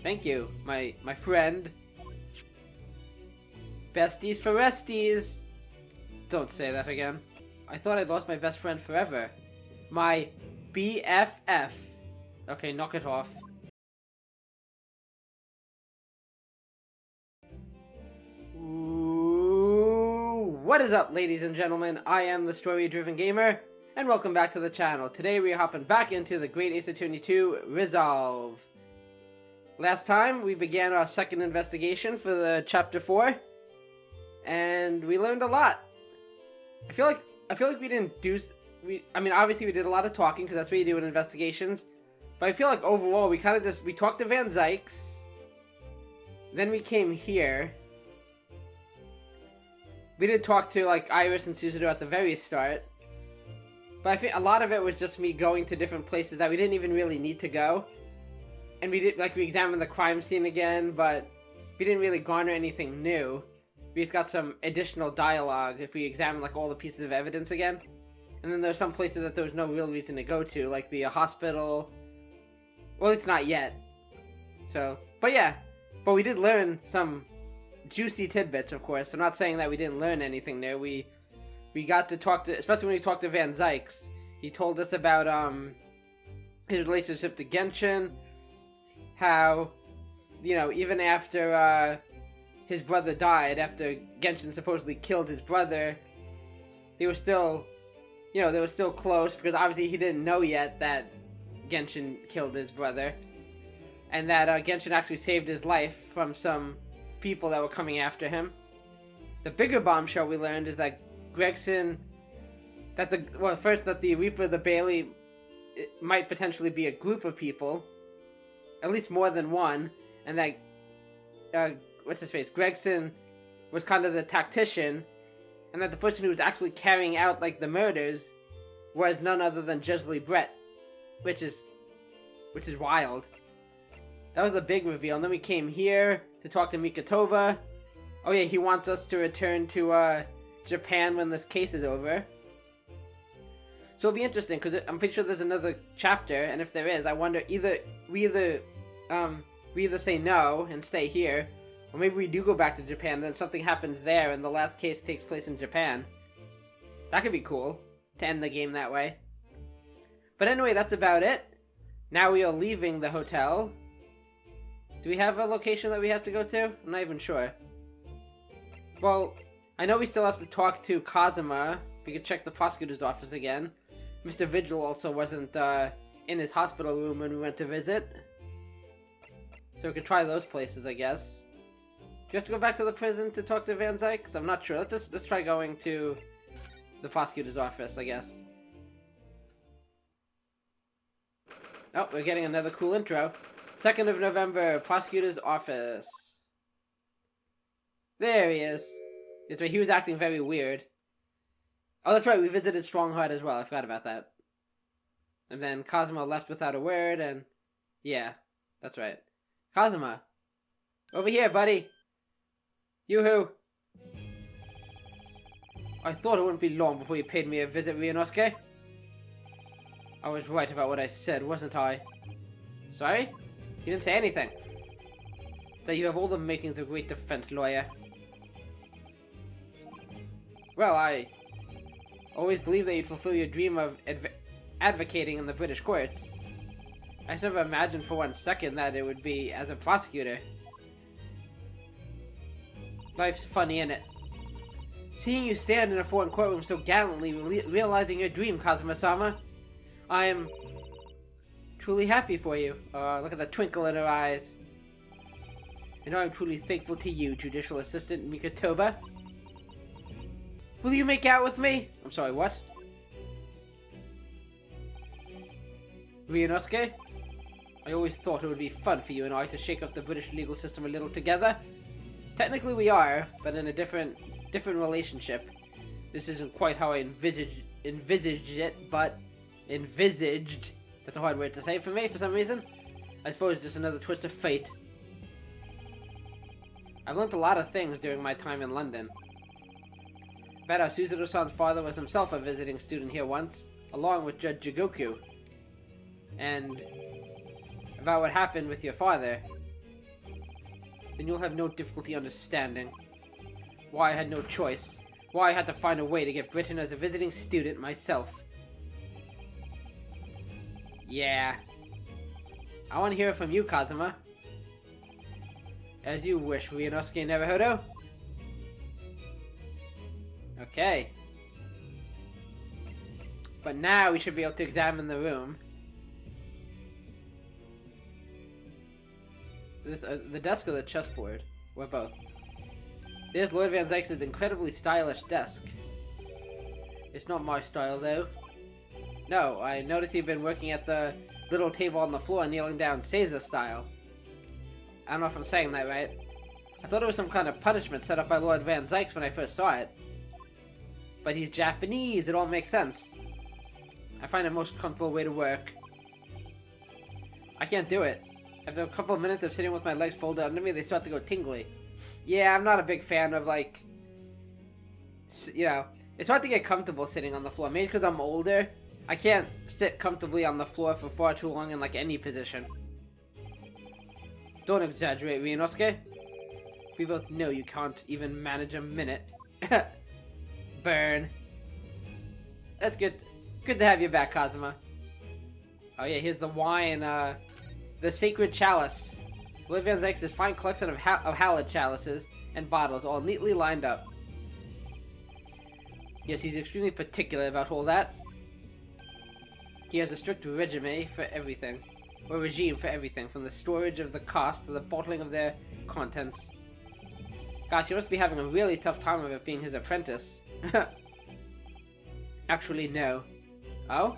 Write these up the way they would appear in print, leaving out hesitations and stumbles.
Thank you, my friend. Besties for resties. Don't say that again. I thought I'd lost my best friend forever. My BFF. Okay, knock it off. Ooh, what is up, ladies and gentlemen? I am the Story-Driven Gamer, and welcome back to the channel. Today we are hopping back into the Great Ace Attorney 2 Resolve. Last time we began our second investigation for the Chapter 4, and we learned a lot. I feel like we didn't do... I mean, obviously we did a lot of talking, because that's what you do in investigations. But I feel like overall we kind of we talked to Van Zykes. Then we came here. We did talk to, like, Iris and Suzuto at the very start. But I think a lot of it was just me going to different places that we didn't even really need to go. And we examined the crime scene again, but we didn't really garner anything new. We just got some additional dialogue if we examine, like, all the pieces of evidence again. And then there's some places that there was no real reason to go to, like the hospital. Well, it's not yet. So, but yeah. But we did learn some juicy tidbits, of course. I'm not saying that we didn't learn anything there. We got to talk to, especially when we talked to Van Zykes. He told us about his relationship to Genshin. How, you know, even after his brother died, after Genshin supposedly killed his brother, they were still, you know, they were still close, because obviously he didn't know yet that Genshin killed his brother. And that Genshin actually saved his life from some people that were coming after him. The bigger bombshell we learned is that Gregson, that the Reaper of the Bailey might potentially be a group of people, at least more than one, and that Gregson was kind of the tactician, and that the person who was actually carrying out, like, the murders was none other than Jesli Brett, which is wild. That was a big reveal. And then we came here to talk to Mikotoba. Oh yeah, he wants us to return to Japan when this case is over. So it'll be interesting, because I'm pretty sure there's another chapter, and if there is, I wonder, we either say no and stay here, or maybe we do go back to Japan, and then something happens there, and the last case takes place in Japan. That could be cool, to end the game that way. But anyway, that's about it. Now we are leaving the hotel. Do we have a location that we have to go to? I'm not even sure. Well, I know we still have to talk to Kazuma. We could check the prosecutor's office again. Mr. Vigil also wasn't in his hospital room when we went to visit. So we could try those places, I guess. Do you have to go back to the prison to talk to Van Zykes? I'm not sure. Let's try going to the prosecutor's office, I guess. Oh, we're getting another cool intro. 2nd of November, prosecutor's office. There he is. That's right, he was acting very weird. Oh, that's right, we visited Strongheart as well. I forgot about that. And then Kazuma left without a word, and... yeah, that's right. Kazuma! Over here, buddy! Yoo-hoo! I thought it wouldn't be long before you paid me a visit, Ryunosuke. I was right about what I said, wasn't I? Sorry? You didn't say anything. That you have all the makings of a great defense lawyer. Well, I always believed that you'd fulfill your dream of advocating in the British courts. I just never imagined for 1 second that it would be as a prosecutor. Life's funny, innit? Seeing you stand in a foreign courtroom so gallantly, realizing your dream, Kazuma-sama, I am truly happy for you. Look at the twinkle in her eyes. And I'm truly thankful to you, Judicial Assistant Mikotoba. Will you make out with me? I'm sorry, what? Ryunosuke? I always thought it would be fun for you and I to shake up the British legal system a little together. Technically we are, but in a different relationship. This isn't quite how I envisaged it, but envisaged. That's a hard word to say for me, for some reason. I suppose it's just another twist of fate. I've learnt a lot of things during my time in London. About how Suzuto-san's father was himself a visiting student here once, along with Judge Jigoku. And about what happened with your father. then you'll have no difficulty understanding why I had no choice. Why I had to find a way to get Britain as a visiting student myself. Yeah. I want to hear it from you, Kazuma. As you wish, Ryunosuke Naruhodo. Okay. But now we should be able to examine the room. The desk or the chessboard? Or both. There's Lord Van Zyk's incredibly stylish desk. It's not my style, though. No, I noticed you've been working at the little table on the floor, kneeling down Seiza style. I don't know if I'm saying that right. I thought it was some kind of punishment set up by Lord Van Zyk's when I first saw it. But he's Japanese, it all makes sense. I find it most comfortable way to work. I can't do it. After a couple of minutes of sitting with my legs folded under me, they start to go tingly. Yeah, I'm not a big fan of, like, you know, it's hard to get comfortable sitting on the floor. Maybe because I'm older. I can't sit comfortably on the floor for far too long in, like, any position. Don't exaggerate, Ryunosuke. We both know you can't even manage a minute. Burn. That's good. Good to have you back, Kazuma. Oh yeah, here's the wine, the Sacred Chalice. Lord Van Zyk's fine collection of hallowed chalices and bottles, all neatly lined up. Yes, he's extremely particular about all that. He has a strict regime for everything. Or regime for everything, from the storage of the cost to the bottling of their contents. Gosh, he must be having a really tough time of it being his apprentice. Actually, no. Oh?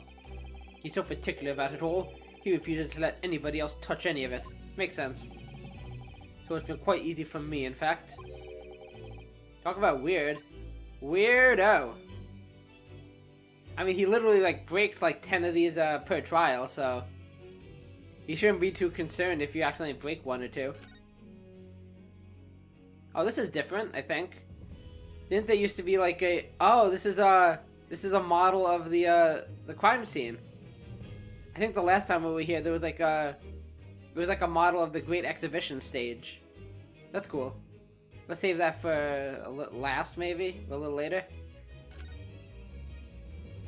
He's so particular about it all, he refuses to let anybody else touch any of it. Makes sense. So it's been quite easy for me, in fact. Talk about weird. Weirdo! I mean, he literally, like, breaks, like, 10 of these, per trial, so... You shouldn't be too concerned if you accidentally break one or two. Oh, this is different, I think. Didn't there used to be, like, a... Oh, this is a model of the crime scene. I think the last time we were here, there was, like, it was like a model of the Great Exhibition stage. That's cool. Let's save that for last, maybe? A little later.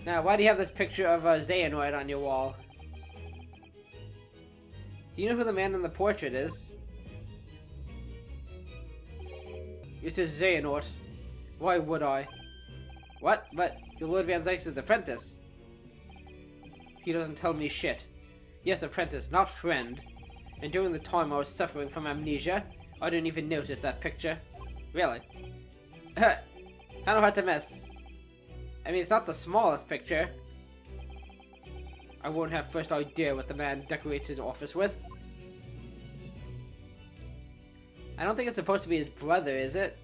Now, why do you have this picture of Xehanort on your wall? Do you know who the man in the portrait is? It is Xehanort. Why would I? What? But you're Lord Van Zyk's apprentice. He doesn't tell me shit. Yes, apprentice, not friend. And during the time I was suffering from amnesia, I didn't even notice that picture. Really? Kinda hard to miss. I mean, it's not the smallest picture. I won't have first idea what the man decorates his office with. I don't think it's supposed to be his brother, is it?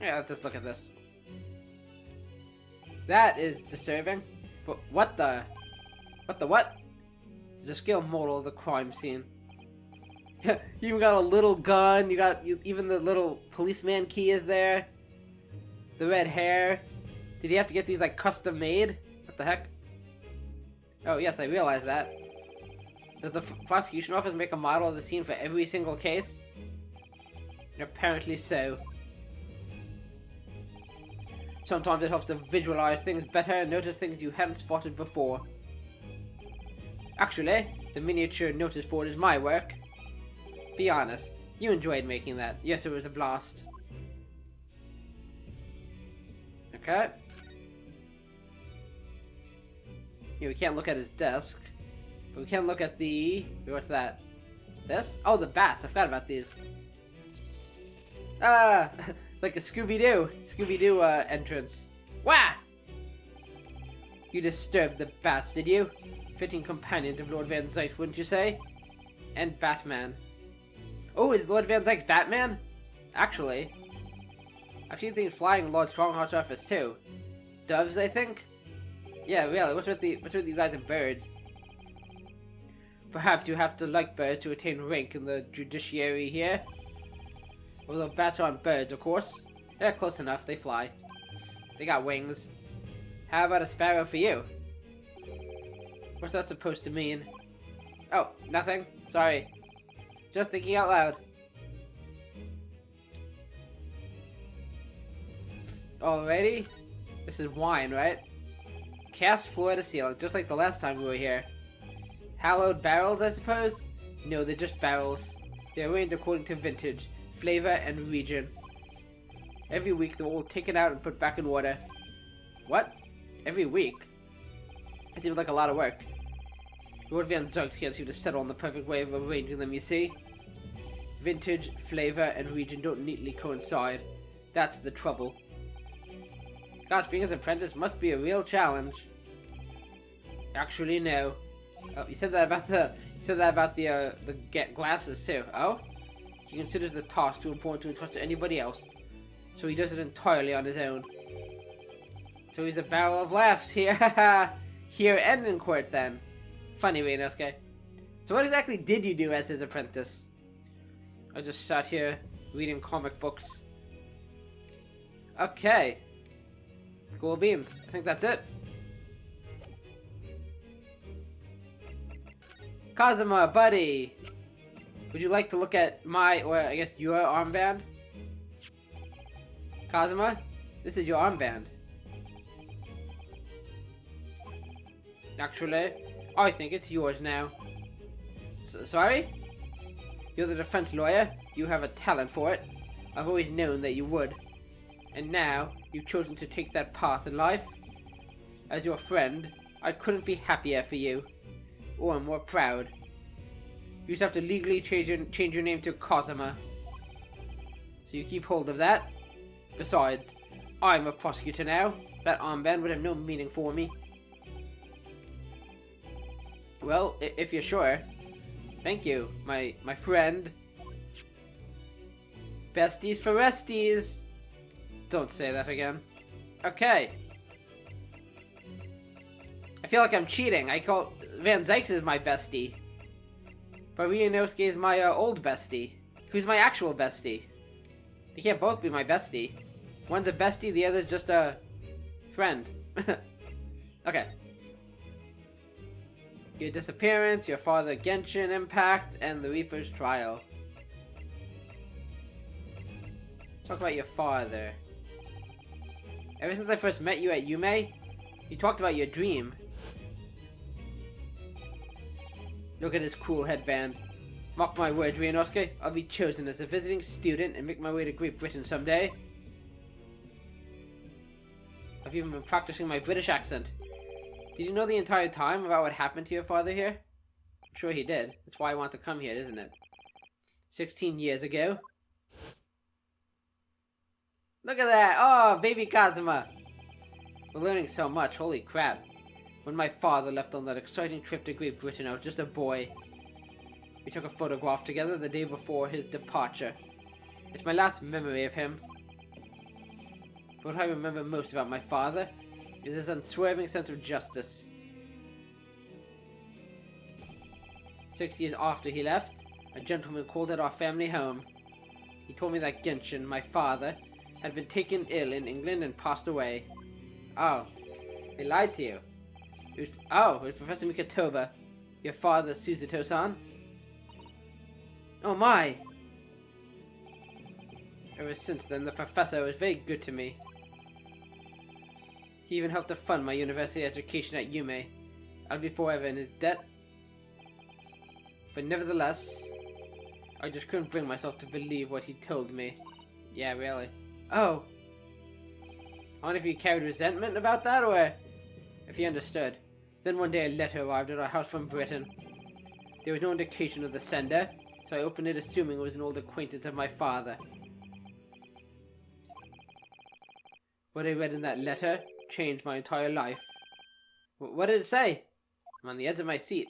Yeah, let's just look at this. That is disturbing. But what the... What the what? It's a scale model of the crime scene. You even got a little gun, even the little policeman key is there. The red hair. Did he have to get these, like, custom made? What the heck? Oh, yes, I realize that. Does the prosecution office make a model of the scene for every single case? Apparently so. Sometimes it helps to visualize things better and notice things you hadn't spotted before. Actually, the miniature notice board is my work. Be honest, you enjoyed making that. Yes, it was a blast. Okay. Here, we can't look at his desk. But we can look at the... What's that? This? Oh, the bats. I forgot about these. Ah! Like a Scooby-Doo. Scooby-Doo, entrance. Wah! You disturbed the bats, did you? Fitting companion to Lord Van Zyk, wouldn't you say? And Batman. Oh, is Lord Van Zyk Batman? Actually. I've seen things flying in Lord Strongheart's office, too. Doves, I think? Yeah, really, what's with you guys and birds? Perhaps you have to like birds to attain rank in the judiciary here. Although bats aren't birds, of course. They're close enough, they fly. They got wings. How about a sparrow for you? What's that supposed to mean? Oh, nothing. Sorry. Just thinking out loud. Alrighty. This is wine, right? Cast floor to ceiling, just like the last time we were here. Hallowed barrels, I suppose? No, they're just barrels. They're arranged according to vintage, flavor, and region. Every week, they're all taken out and put back in water. What? Every week? It seems like a lot of work. Lord Van Zug can't seem to settle on the perfect way of arranging them, you see? Vintage, flavor, and region don't neatly coincide. That's the trouble. Gosh, being an apprentice must be a real challenge. Actually, no. Oh, you said that about the glasses too. Oh? He considers the task too important to entrust to anybody else, so he does it entirely on his own. So he's a barrel of laughs here, here and in court then. Funny, Ryunosuke. So what exactly did you do as his apprentice? I just sat here reading comic books. Okay. Cool beams. I think that's it. Kazuma, buddy! Would you like to look at my, or I guess your armband? Kazuma, this is your armband. Actually, I think it's yours now. Sorry? You're the defense lawyer. You have a talent for it. I've always known that you would. And now, you've chosen to take that path in life. As your friend, I couldn't be happier for you. Or more proud. You just have to legally change your name to Kazuma. So you keep hold of that. Besides, I'm a prosecutor now. That armband would have no meaning for me. Well, if you're sure. Thank you, my friend. Besties for resties. Don't say that again. Okay. I feel like I'm cheating. I call Van Zykes is my bestie. But Ryunosuke is my old bestie. Who's my actual bestie? They can't both be my bestie. One's a bestie, the other's just a friend. Okay. Your disappearance, your father Genshin impact, and the Reaper's trial. Talk about your father. Ever since I first met you at Yume, you talked about your dream. Look at his cool headband. Mark my words, Ryunosuke, I'll be chosen as a visiting student and make my way to Great Britain someday. I've even been practicing my British accent. Did you know the entire time about what happened to your father here? I'm sure he did. That's why I want to come here, isn't it? 16 years ago. Look at that! Oh, baby Kazuma! We're learning so much, holy crap. When my father left on that exciting trip to Great Britain, I was just a boy. We took a photograph together the day before his departure. It's my last memory of him. What I remember most about my father is his unswerving sense of justice. 6 years after he left, a gentleman called at our family home. He told me that Genshin, my father, had been taken ill in England and passed away. Oh, he lied to you. It was Professor Mikatoba, your father, Suzuto-san. Oh my! Ever since then, the professor was very good to me. He even helped to fund my university education at Yume. I'll be forever in his debt. But nevertheless, I just couldn't bring myself to believe what he told me. Yeah, really. Oh. I wonder if he carried resentment about that, or if he understood. Then one day a letter arrived at our house from Britain. There was no indication of the sender, so I opened it assuming it was an old acquaintance of my father. What I read in that letter changed my entire life. What did it say? I'm on the edge of my seat.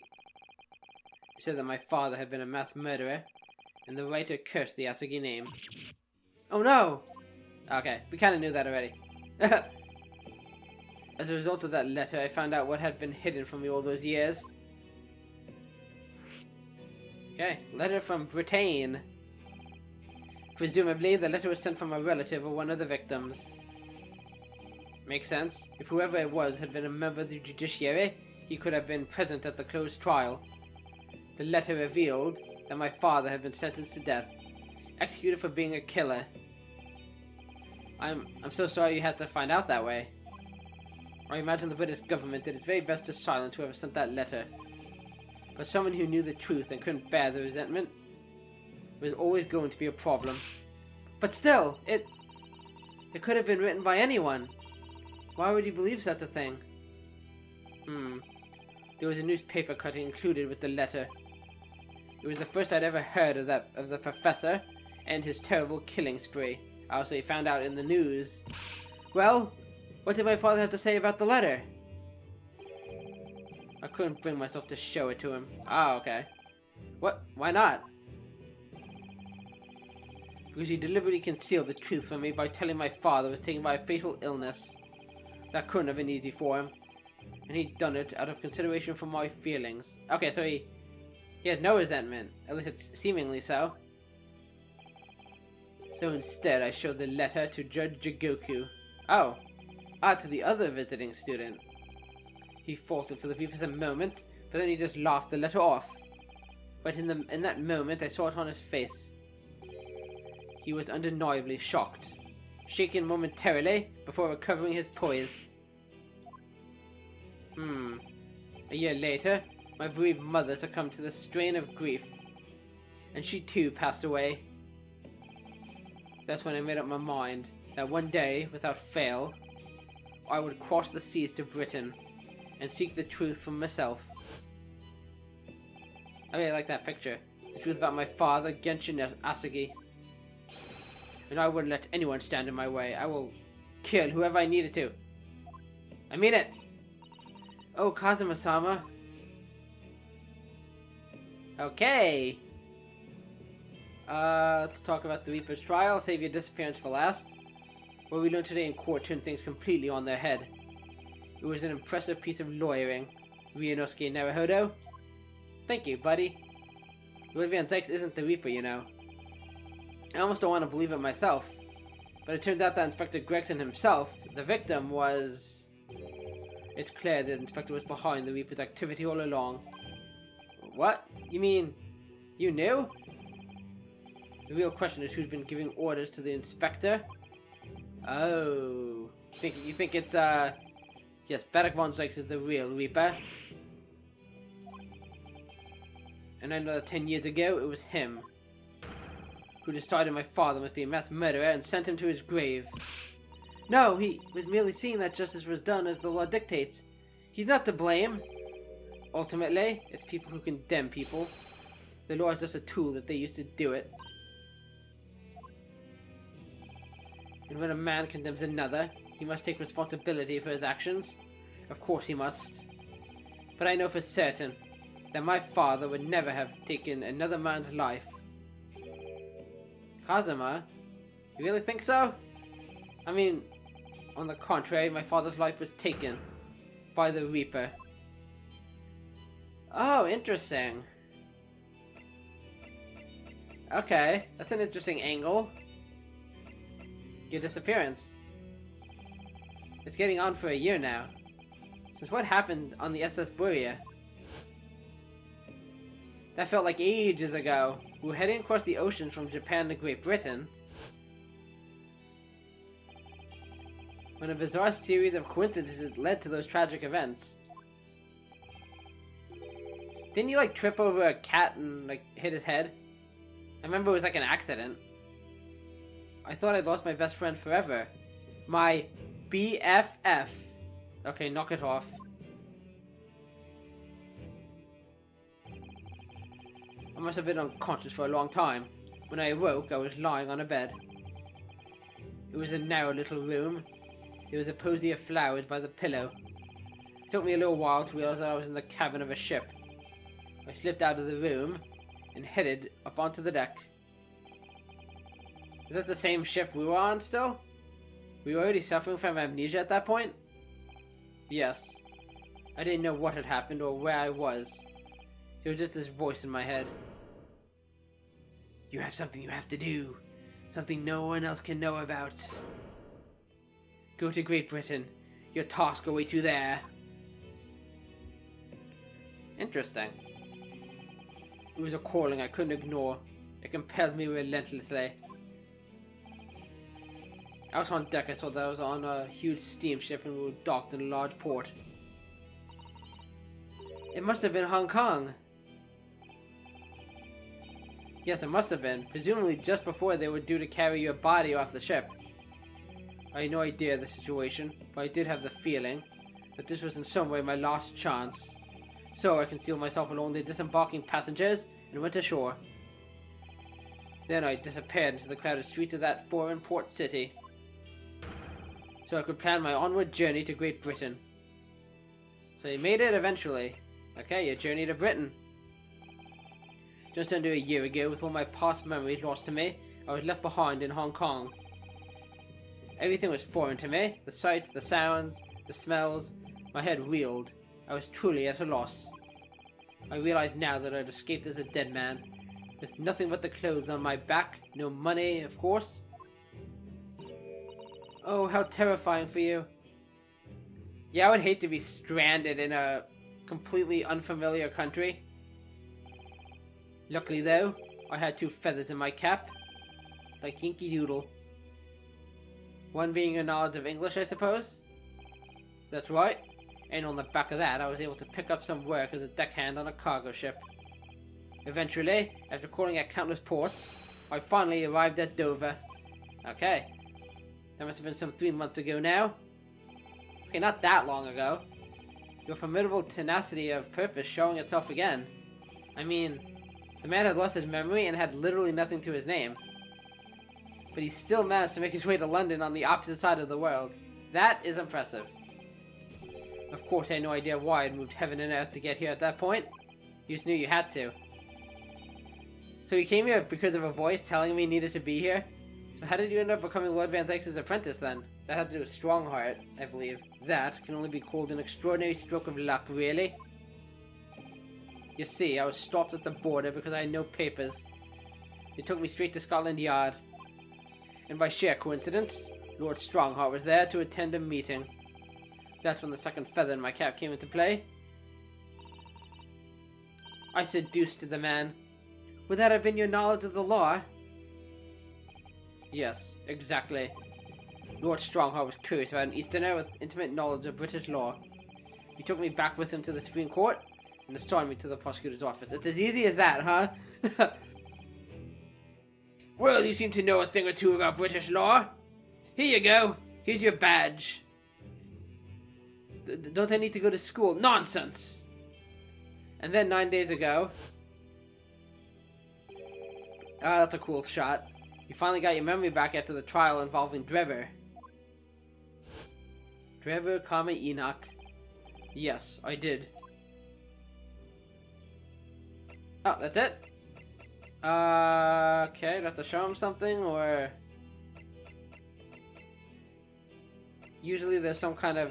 It said that my father had been a mass murderer, and the writer cursed the Asagi name. Oh no! Okay, we kind of knew that already. As a result of that letter, I found out what had been hidden from me all those years. Okay, letter from Britain. Presumably, the letter was sent from a relative of one of the victims. Makes sense. If whoever it was had been a member of the judiciary, he could have been present at the closed trial. The letter revealed that my father had been sentenced to death, executed for being a killer. I'm so sorry you had to find out that way. I imagine the British government did its very best to silence whoever sent that letter. But someone who knew the truth and couldn't bear the resentment was always going to be a problem. But still, it could have been written by anyone. Why would you believe such a thing? There was a newspaper cutting included with the letter. It was the first I'd ever heard of the professor and his terrible killing spree. I also found out in the news. Well, what did my father have to say about the letter? I couldn't bring myself to show it to him. Ah, okay. What? Why not? Because he deliberately concealed the truth from me by telling my father was taken by a fatal illness. That couldn't have been easy for him. And he'd done it out of consideration for my feelings. Okay, so he has no resentment. At least it's seemingly so. So instead, I showed the letter to Judge Jigoku. Oh. To the other visiting student. He faltered for the briefest of moments, but then he just laughed the letter off. But in that moment, I saw it on his face. He was undeniably shocked, shaken momentarily before recovering his poise. A year later, my bereaved mother succumbed to the strain of grief, and she too passed away. That's when I made up my mind that one day, without fail, I would cross the seas to Britain and seek the truth for myself. I really like that picture. The truth about my father, Genshin Asagi. And I wouldn't let anyone stand in my way. I will kill whoever I needed to. I mean it! Oh, Kazuma-sama. Okay. Let's talk about the Reaper's trial. Save your disappearance for last. What we learned today in court turned things completely on their head. It was an impressive piece of lawyering, Ryunosuke Naruhodo. Thank you, buddy. Lord Van Zyx isn't the Reaper, you know. I almost don't want to believe it myself, but it turns out that Inspector Gregson himself, the victim, was... It's clear that Inspector was behind the Reaper's activity all along. What? You mean, you knew? The real question is who's been giving orders to the Inspector? Oh. You think it's, yes, Barrack Von Zyx is the real Reaper. And I know that 10 years ago, it was him who decided my father must be a mass murderer and sent him to his grave. No, he was merely seeing that justice was done as the law dictates. He's not to blame. Ultimately, it's people who condemn people. The law is just a tool that they use to do it. And when a man condemns another, he must take responsibility for his actions. Of course he must. But I know for certain that my father would never have taken another man's life. Kazuma? You really think so? I mean, on the contrary, my father's life was taken by the Reaper. Oh, interesting. Okay, that's an interesting angle. Your disappearance. It's getting on for a year now. Since what happened on the SS Buria? That felt like ages ago. We were heading across the ocean from Japan to Great Britain when a bizarre series of coincidences led to those tragic events. Didn't you, like, trip over a cat and, like, hit his head? I remember it was like an accident. I thought I'd lost my best friend forever. My BFF. Okay, knock it off. I must have been unconscious for a long time. When I awoke, I was lying on a bed. It was a narrow little room. There was a posy of flowers by the pillow. It took me a little while to realize that I was in the cabin of a ship. I slipped out of the room and headed up onto the deck. Is that the same ship we were on still? We were already suffering from amnesia at that point? Yes. I didn't know what had happened or where I was. There was just this voice in my head. You have something you have to do. Something no one else can know about. Go to Great Britain. Your task awaits you there. Interesting. It was a calling I couldn't ignore. It compelled me relentlessly. I was on deck. I saw that I was on a huge steamship and we were docked in a large port. It must have been Hong Kong. Yes, it must have been. Presumably just before they were due to carry your body off the ship. I had no idea of the situation, but I did have the feeling that this was in some way my last chance. So I concealed myself along the disembarking passengers and went ashore. Then I disappeared into the crowded streets of that foreign port city, so I could plan my onward journey to Great Britain. So you made it eventually. Okay, your journey to Britain. Just under a year ago, with all my past memories lost to me, I was left behind in Hong Kong. Everything was foreign to me. The sights, the sounds, the smells. My head reeled. I was truly at a loss. I realized now that I'd escaped as a dead man, with nothing but the clothes on my back, no money, of course. Oh, how terrifying for you. Yeah, I would hate to be stranded in a completely unfamiliar country. Luckily though, I had 2 feathers in my cap, like Yankee Doodle. One being a knowledge of English, I suppose? That's right. And on the back of that, I was able to pick up some work as a deckhand on a cargo ship. Eventually, after calling at countless ports, I finally arrived at Dover. Okay. That must have been some 3 months ago now. Okay, not that long ago. Your formidable tenacity of purpose showing itself again. I mean, the man had lost his memory and had literally nothing to his name. But he still managed to make his way to London on the opposite side of the world. That is impressive. Of course, I had no idea why I'd moved heaven and earth to get here at that point. You just knew you had to. So you came here because of a voice telling me you needed to be here? So how did you end up becoming Lord Van Zykes' apprentice then? That had to do with Strongheart, I believe. That can only be called an extraordinary stroke of luck, really. You see, I was stopped at the border because I had no papers. They took me straight to Scotland Yard. And by sheer coincidence, Lord Strongheart was there to attend a meeting. That's when the second feather in my cap came into play. I seduced the man. Would that have been your knowledge of the law? Yes, exactly. Lord Strongheart was curious about an Easterner with intimate knowledge of British law. He took me back with him to the Supreme Court and assigned me to the prosecutor's office. It's as easy as that, huh? Well, you seem to know a thing or two about British law. Here you go. Here's your badge. Don't I need to go to school? Nonsense! And then 9 days ago... Ah, that's a cool shot. You finally got your memory back after the trial involving Drebber. Drebber, Enoch. Yes, I did. Oh, that's it? Okay, do I have to show him something, or... Usually there's some kind of...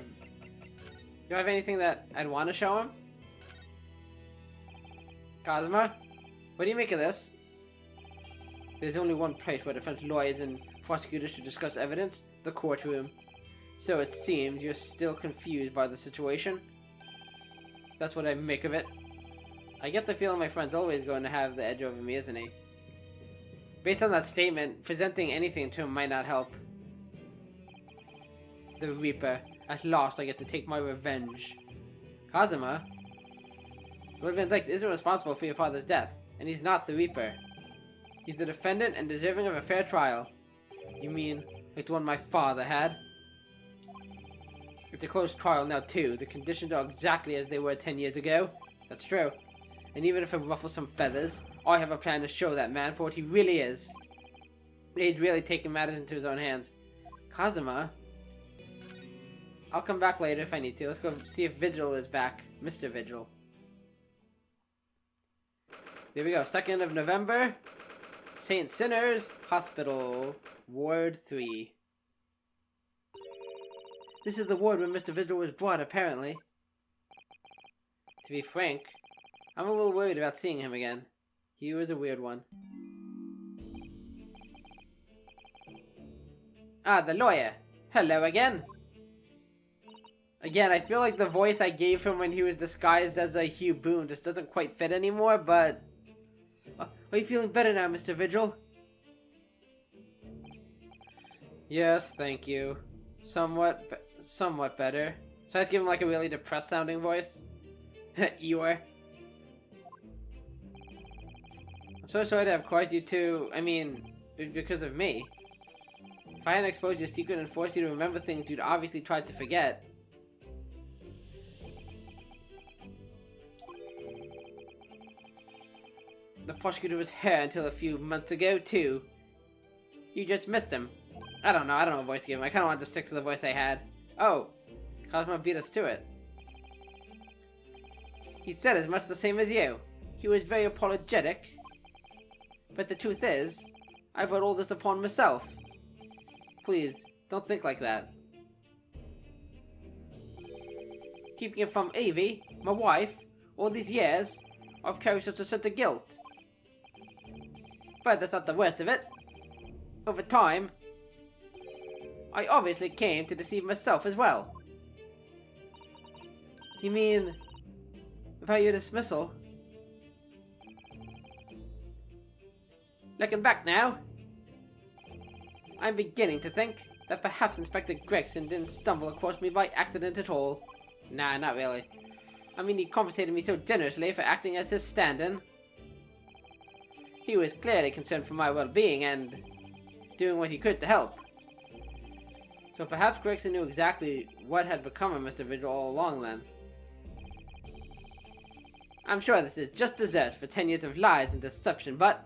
Do I have anything that I'd want to show him? Cosmo? What do you make of this? There's only one place where defense lawyers and prosecutors should discuss evidence, the courtroom. So it seems you're still confused by the situation. That's what I make of it. I get the feeling my friend's always going to have the edge over me, isn't he? Based on that statement, presenting anything to him might not help. The Reaper. At last I get to take my revenge. Kazuma? Lord Van Zykes isn't responsible for your father's death, and he's not the Reaper. He's the defendant and deserving of a fair trial. You mean, like the one my father had? It's a closed trial now too. The conditions are exactly as they were 10 years ago. That's true. And even if it ruffles some feathers, I have a plan to show that man for what he really is. He's really taking matters into his own hands. Kazuma? I'll come back later if I need to. Let's go see if Vigil is back. Mr. Vigil. There we go. 2nd of November. St. Sinners Hospital. Ward 3. This is the ward where Mr. Vigil was brought, apparently. To be frank, I'm a little worried about seeing him again. He was a weird one. Ah, the lawyer. Hello again. Again, I feel like the voice I gave him when he was disguised as a Hugh Boone just doesn't quite fit anymore, but Are you feeling better now, Mr. Vigil? Yes, thank you. Somewhat better. So I just give him like a really depressed sounding voice. Eeyore. I'm so sorry to have caused you to, because of me. If I hadn't exposed your secret and forced you to remember things you'd obviously tried to forget. The prosecutor was here until a few months ago, too. You just missed him. I don't know what voice to give him. I kinda wanted to stick to the voice I had. Oh, Cosmo beat us to it. He said as much the same as you. He was very apologetic. But the truth is, I brought all this upon myself. Please, don't think like that. Keeping it from Evie, my wife, all these years, I've carried such a sense of guilt. But that's not the worst of it. Over time, I obviously came to deceive myself as well. You mean about your dismissal? Looking back now, I'm beginning to think that perhaps Inspector Gregson didn't stumble across me by accident at all. Nah, not really. I mean, he compensated me so generously for acting as his stand-in. He was clearly concerned for my well-being and doing what he could to help. So perhaps Gregson knew exactly what had become of Mr. Vigil all along then. I'm sure this is just dessert for 10 years of lies and deception, but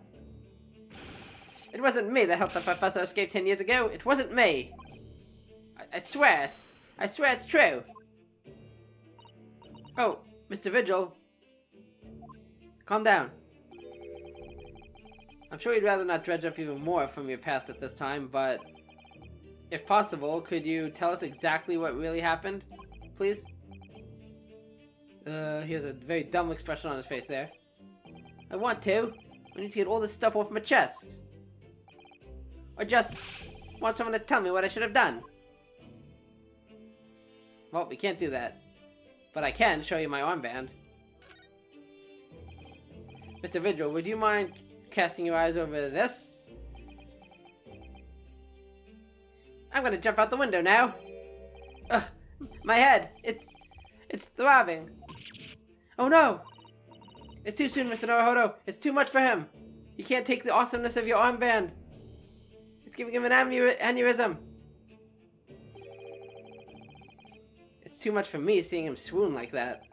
it wasn't me that helped the professor escape 10 years ago. It wasn't me. I swear it. I swear it's true. Oh, Mr. Vigil. Calm down. I'm sure you'd rather not dredge up even more from your past at this time, but if possible, could you tell us exactly what really happened, please? He has a very dumb expression on his face there. I want to. I need to get all this stuff off my chest. Or just want someone to tell me what I should have done. Well, we can't do that. But I can show you my armband. Mr. Vigil, would you mind casting your eyes over this? I'm gonna jump out the window now. Ugh, my head, it's throbbing. Oh no! It's too soon, Mr. Naruhodo. It's too much for him. He can't take the awesomeness of your armband. It's giving him an aneurysm. It's too much for me seeing him swoon like that.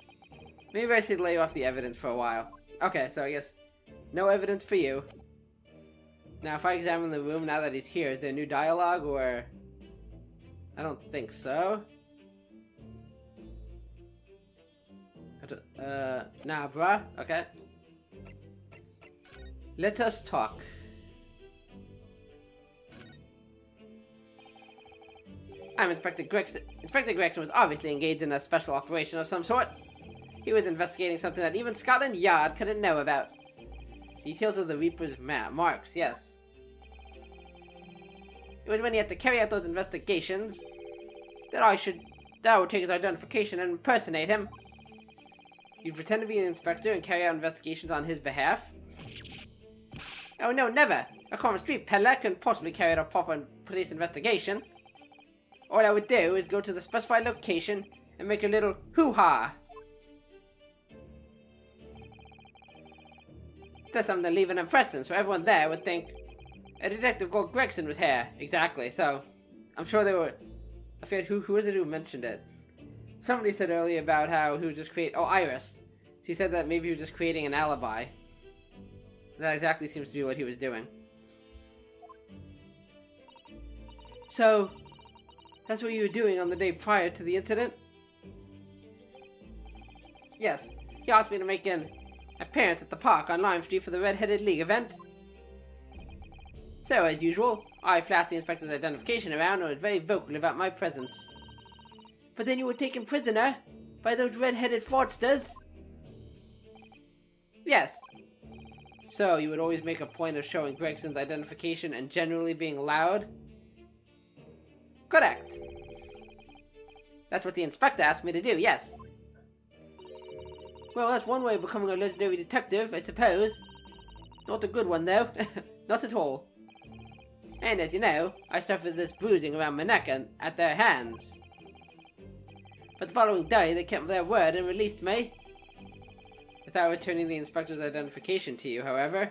Maybe I should lay off the evidence for a while. Okay, so I guess no evidence for you. Now, if I examine the room now that he's here, is there new dialogue or... I don't think so. Nah, bruh. Okay. Let us talk. I'm Inspector Gregson. Inspector Gregson was obviously engaged in a special operation of some sort. He was investigating something that even Scotland Yard couldn't know about. Details of the Reaper's marks, yes. It was when he had to carry out those investigations that I would take his identification and impersonate him. You'd pretend to be an inspector and carry out investigations on his behalf? Oh no, never! A common street peddler couldn't possibly carry out a proper police investigation. All I would do is go to the specified location and make a little hoo-ha. Say something to leave an impression so everyone there would think a detective called Gregson was here. Exactly, so I'm sure they were... I forget who was it who mentioned it. Somebody said earlier about how he was just Iris. She said that maybe he was just creating an alibi. That exactly seems to be what he was doing. So, that's what you were doing on the day prior to the incident? Yes. He asked me to make an appearance at the park on Lime Street for the Red-Headed League event. So, as usual, I flashed the inspector's identification around and was very vocal about my presence. But then you were taken prisoner by those red-headed fraudsters? Yes. So, you would always make a point of showing Gregson's identification and generally being loud? Correct. That's what the inspector asked me to do, yes. Well, that's one way of becoming a legendary detective, I suppose. Not a good one, though. Not at all. And as you know, I suffered this bruising around my neck at their hands. But the following day, they kept their word and released me. Without returning the inspector's identification to you, however.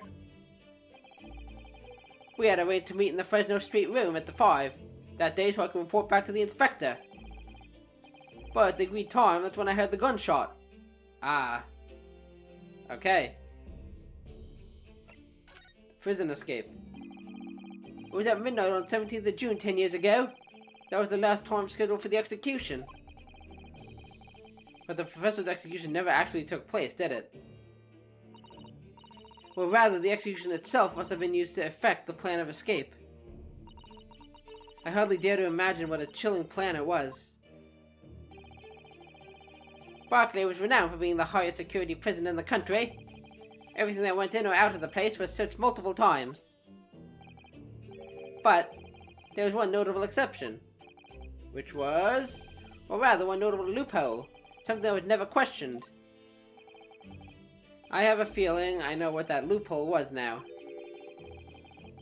We had arranged to meet in the Fresno Street room at the 5 that day so I could report back to the inspector. But at the agreed time, that's when I heard the gunshot. Ah. Okay. Prison escape. It was at midnight on 17th of June 10 years ago. That was the last time scheduled for the execution. But the professor's execution never actually took place, did it? Or rather, the execution itself must have been used to effect the plan of escape. I hardly dare to imagine what a chilling plan it was. Barclay was renowned for being the highest security prison in the country. Everything that went in or out of the place was searched multiple times. But there was one notable exception. Which was, or rather one notable loophole. Something that was never questioned. I have a feeling I know what that loophole was now.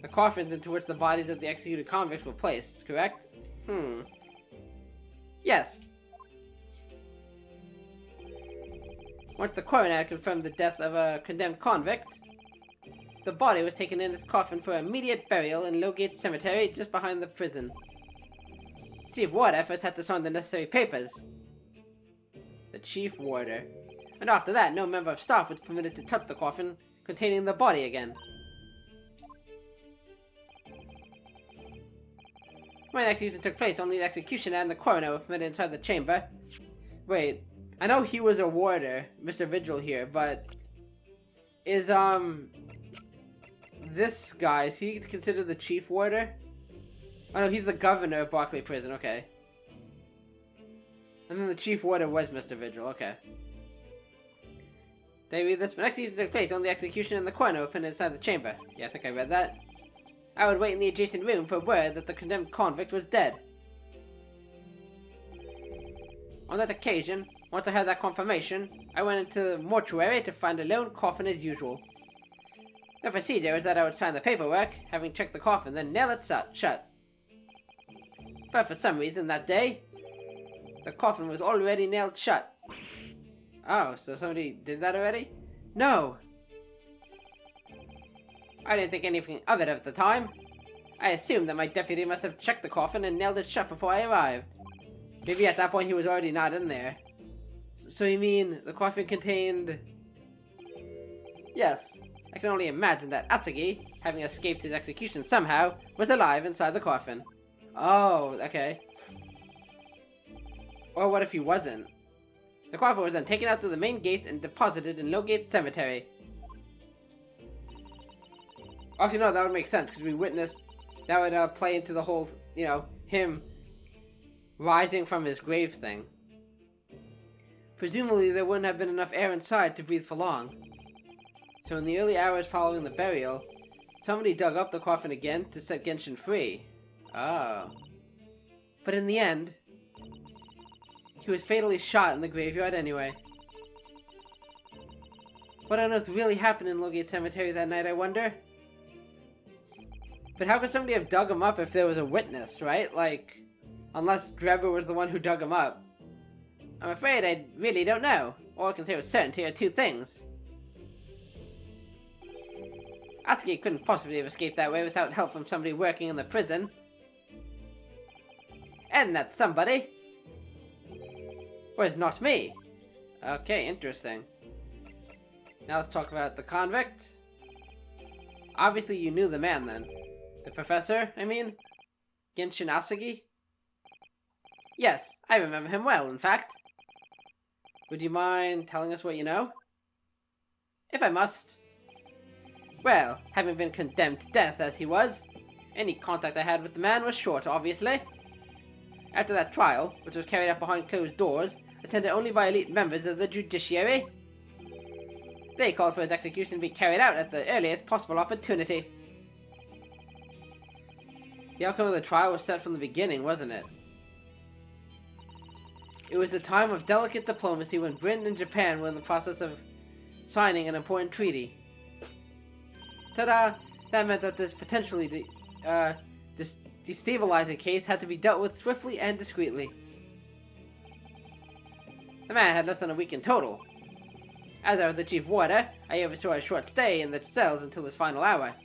The coffins into which the bodies of the executed convicts were placed, correct? Yes. Once the coroner confirmed the death of a condemned convict, the body was taken in its coffin for immediate burial in Lowgate Cemetery just behind the prison. Chief Warder first had to sign the necessary papers. The Chief Warder. And after that, no member of staff was permitted to touch the coffin containing the body again. When the execution took place, only the executioner and the coroner were permitted inside the chamber. Wait, I know he was a warder, Mr. Vigil here, but is, this guy, is he considered the chief warder? Oh no, he's the governor of Barclay Prison, okay. And then the chief warder was Mr. Vigil, okay. Did I read this? When execution took place, only the executioner and the coroner were permitted inside the chamber. Yeah, I think I read that. I would wait in the adjacent room for word that the condemned convict was dead. On that occasion, once I had that confirmation, I went into the mortuary to find a lone coffin as usual. The procedure was that I would sign the paperwork, having checked the coffin, then nail it shut. But for some reason that day, the coffin was already nailed shut. Oh, so somebody did that already? No! I didn't think anything of it at the time. I assumed that my deputy must have checked the coffin and nailed it shut before I arrived. Maybe at that point he was already not in there. So you mean the coffin contained... Yes, I can only imagine that Atsugi, having escaped his execution somehow, was alive inside the coffin. Oh, okay. Or what if he wasn't? The coffin was then taken out through the main gate and deposited in Lowgate Cemetery. Actually, no, that would make sense, because we witnessed... That would play into the whole, you know, him rising from his grave thing. Presumably, there wouldn't have been enough air inside to breathe for long. So in the early hours following the burial, somebody dug up the coffin again to set Genshin free. Oh. But in the end, he was fatally shot in the graveyard anyway. What on earth really happened in Lowgate Cemetery that night, I wonder? But how could somebody have dug him up if there was a witness, right? Like, unless Drebber was the one who dug him up. I'm afraid I really don't know. All I can say with certainty are two things. Atsugi couldn't possibly have escaped that way without help from somebody working in the prison. And that somebody was not me. Okay, interesting. Now let's talk about the convict. Obviously you knew the man then. The professor, I mean? Genshin Atsugi? Yes, I remember him well, in fact. Would you mind telling us what you know? If I must. Well, having been condemned to death as he was, any contact I had with the man was short, obviously. After that trial, which was carried out behind closed doors, attended only by elite members of the judiciary, they called for his execution to be carried out at the earliest possible opportunity. The outcome of the trial was set from the beginning, wasn't it? It was a time of delicate diplomacy when Britain and Japan were in the process of signing an important treaty. Ta-da! That meant that this potentially destabilizing case had to be dealt with swiftly and discreetly. The man had less than a week in total. As I was the chief warder, I oversaw a short stay in the cells until his final hour.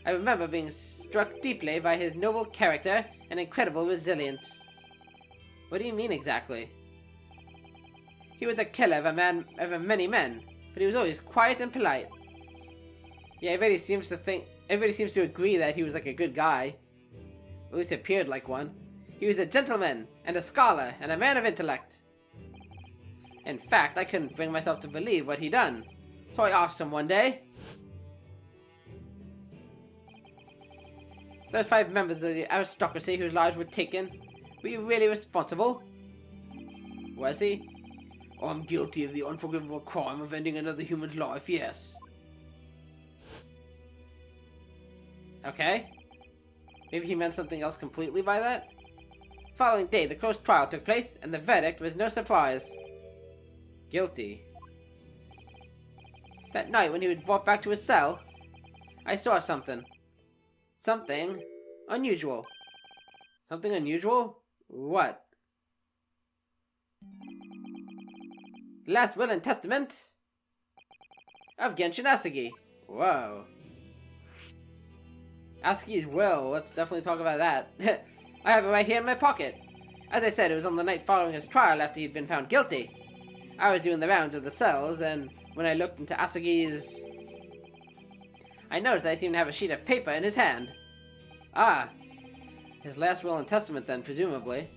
I remember being struck deeply by his noble character and incredible resilience. What do you mean exactly? He was a killer of many men, but he was always quiet and polite. Yeah, everybody seems to agree that he was like a good guy. At least appeared like one. He was a gentleman, and a scholar, and a man of intellect. In fact, I couldn't bring myself to believe what he'd done, so I asked him one day. Those 5 members of the aristocracy whose lives were taken, were you really responsible? Was he? I'm guilty of the unforgivable crime of ending another human's life, yes. Okay. Maybe he meant something else completely by that? Following day, the close trial took place, and the verdict was no surprise. Guilty. That night, when he was brought back to his cell, I saw something. Something unusual. Something unusual? What? Last will and testament of Genshin Asagi. Whoa. Asagi's will, let's definitely talk about that. I have it right here in my pocket. As I said, it was on the night following his trial after he'd been found guilty. I was doing the rounds of the cells, and when I looked into Asagi's... I noticed that he seemed to have a sheet of paper in his hand. Ah, his last will and testament then, presumably.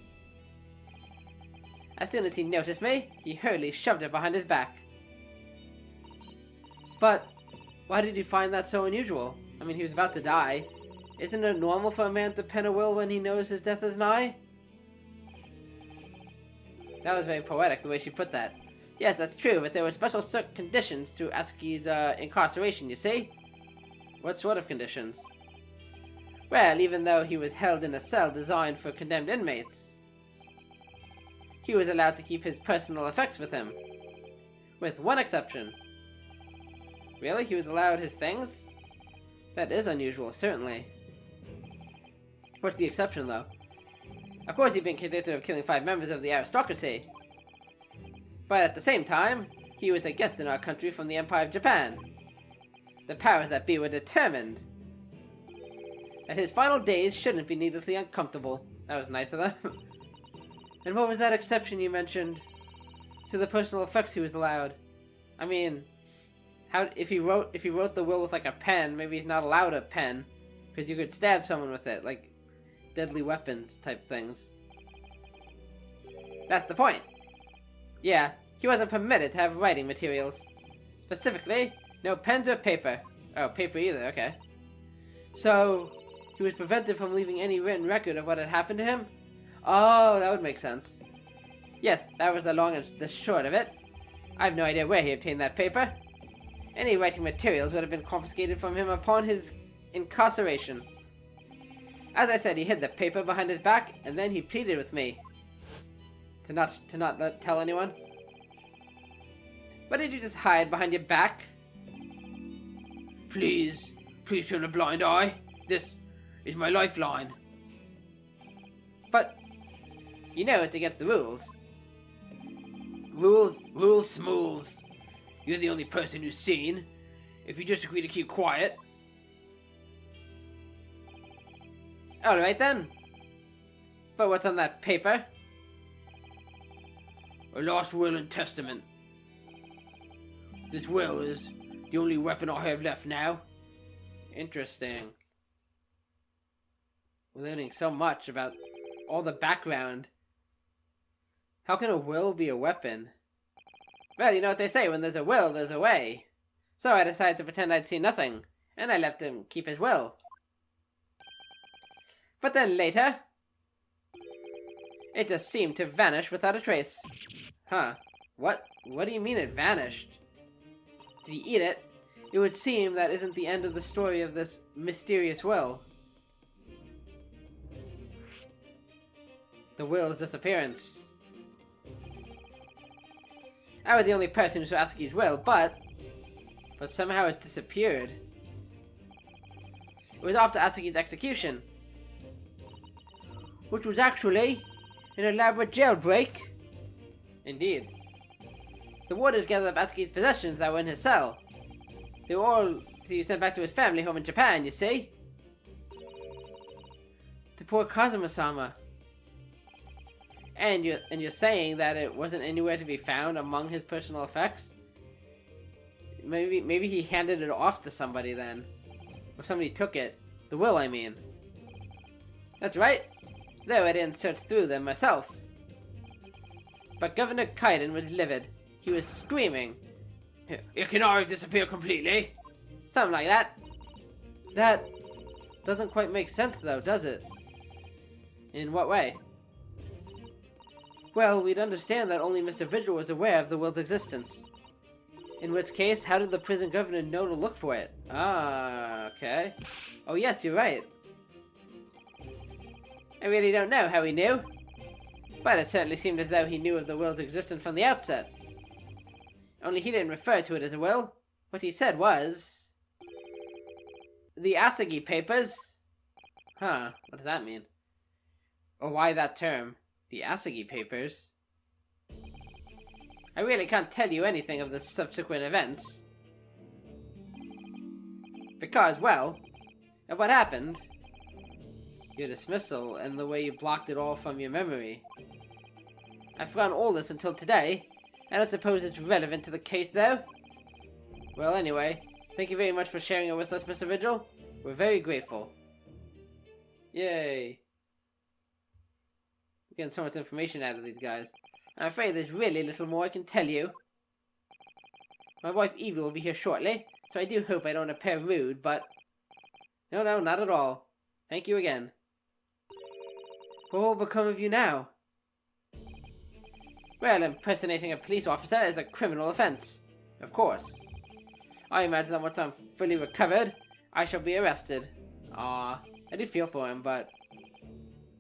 As soon as he noticed me, he hurriedly shoved it behind his back. But why did you find that so unusual? I mean, he was about to die. Isn't it normal for a man to pen a will when he knows his death is nigh? That was very poetic, the way she put that. Yes, that's true, but there were special conditions to Asagi's incarceration, you see? What sort of conditions? Well, even though he was held in a cell designed for condemned inmates, he was allowed to keep his personal effects with him. With one exception. Really? He was allowed his things? That is unusual, certainly. What's the exception, though? Of course he'd been convicted of killing 5 members of the aristocracy. But at the same time, he was a guest in our country from the Empire of Japan. The powers that be were determined that his final days shouldn't be needlessly uncomfortable. That was nice of them. And what was that exception you mentioned? To the personal effects he was allowed. I mean, how if he wrote the will with like a pen, maybe he's not allowed a pen, because you could stab someone with it, like deadly weapons type things. That's the point. Yeah, he wasn't permitted to have writing materials. Specifically, no pens or paper. Oh, paper either, okay. So, he was prevented from leaving any written record of what had happened to him? Oh, that would make sense. Yes, that was the long and the short of it. I have no idea where he obtained that paper. Any writing materials would have been confiscated from him upon his incarceration. As I said, he hid the paper behind his back, and then he pleaded with me to not tell anyone. But did you just hide behind your back? Please turn a blind eye. This is my lifeline. But you know it's against the rules. Rules smools. You're the only person who's seen. If you just agree to keep quiet. Alright then. But what's on that paper? A last will and testament. This will is the only weapon I have left now. Interesting. We're learning so much about all the background. How can a will be a weapon? Well, you know what they say, when there's a will, there's a way. So I decided to pretend I'd seen nothing, and I left him keep his will. But then later, it just seemed to vanish without a trace. Huh. What do you mean it vanished? Did he eat it? It would seem that isn't the end of the story of this mysterious will. The will's disappearance. I was the only person who saw Asagi's will, but somehow it disappeared. It was after Asagi's execution, which was actually an elaborate jailbreak. Indeed. The warders gathered up Asagi's possessions that were in his cell. They were all to be sent back to his family home in Japan, you see? The poor Kazuma-sama. And you're saying that it wasn't anywhere to be found among his personal effects? Maybe he handed it off to somebody then. Or somebody took it. The will, I mean. That's right. Though I didn't search through them myself. But Governor Kaiden was livid. He was screaming. "It can already disappear completely." Something like that. That doesn't quite make sense though, does it? In what way? Well, we'd understand that only Mr. Vigil was aware of the will's existence. In which case, how did the prison governor know to look for it? Ah, okay. Oh yes, you're right. I really don't know how he knew. But it certainly seemed as though he knew of the will's existence from the outset. Only he didn't refer to it as a will. What he said was... the Asagi papers? Huh, what does that mean? Or why that term? The Asagi papers? I really can't tell you anything of the subsequent events. Because, well, of what happened. Your dismissal and the way you blocked it all from your memory. I've forgotten all this until today. I don't suppose it's relevant to the case, though. Well, anyway, thank you very much for sharing it with us, Mr. Vigil. We're very grateful. Yay. We're getting so much information out of these guys. I'm afraid there's really little more I can tell you. My wife Evie will be here shortly, so I do hope I don't appear rude, but... No, not at all. Thank you again. What will become of you now? Well, impersonating a police officer is a criminal offense. Of course. I imagine that once I'm fully recovered, I shall be arrested. I do feel for him, but...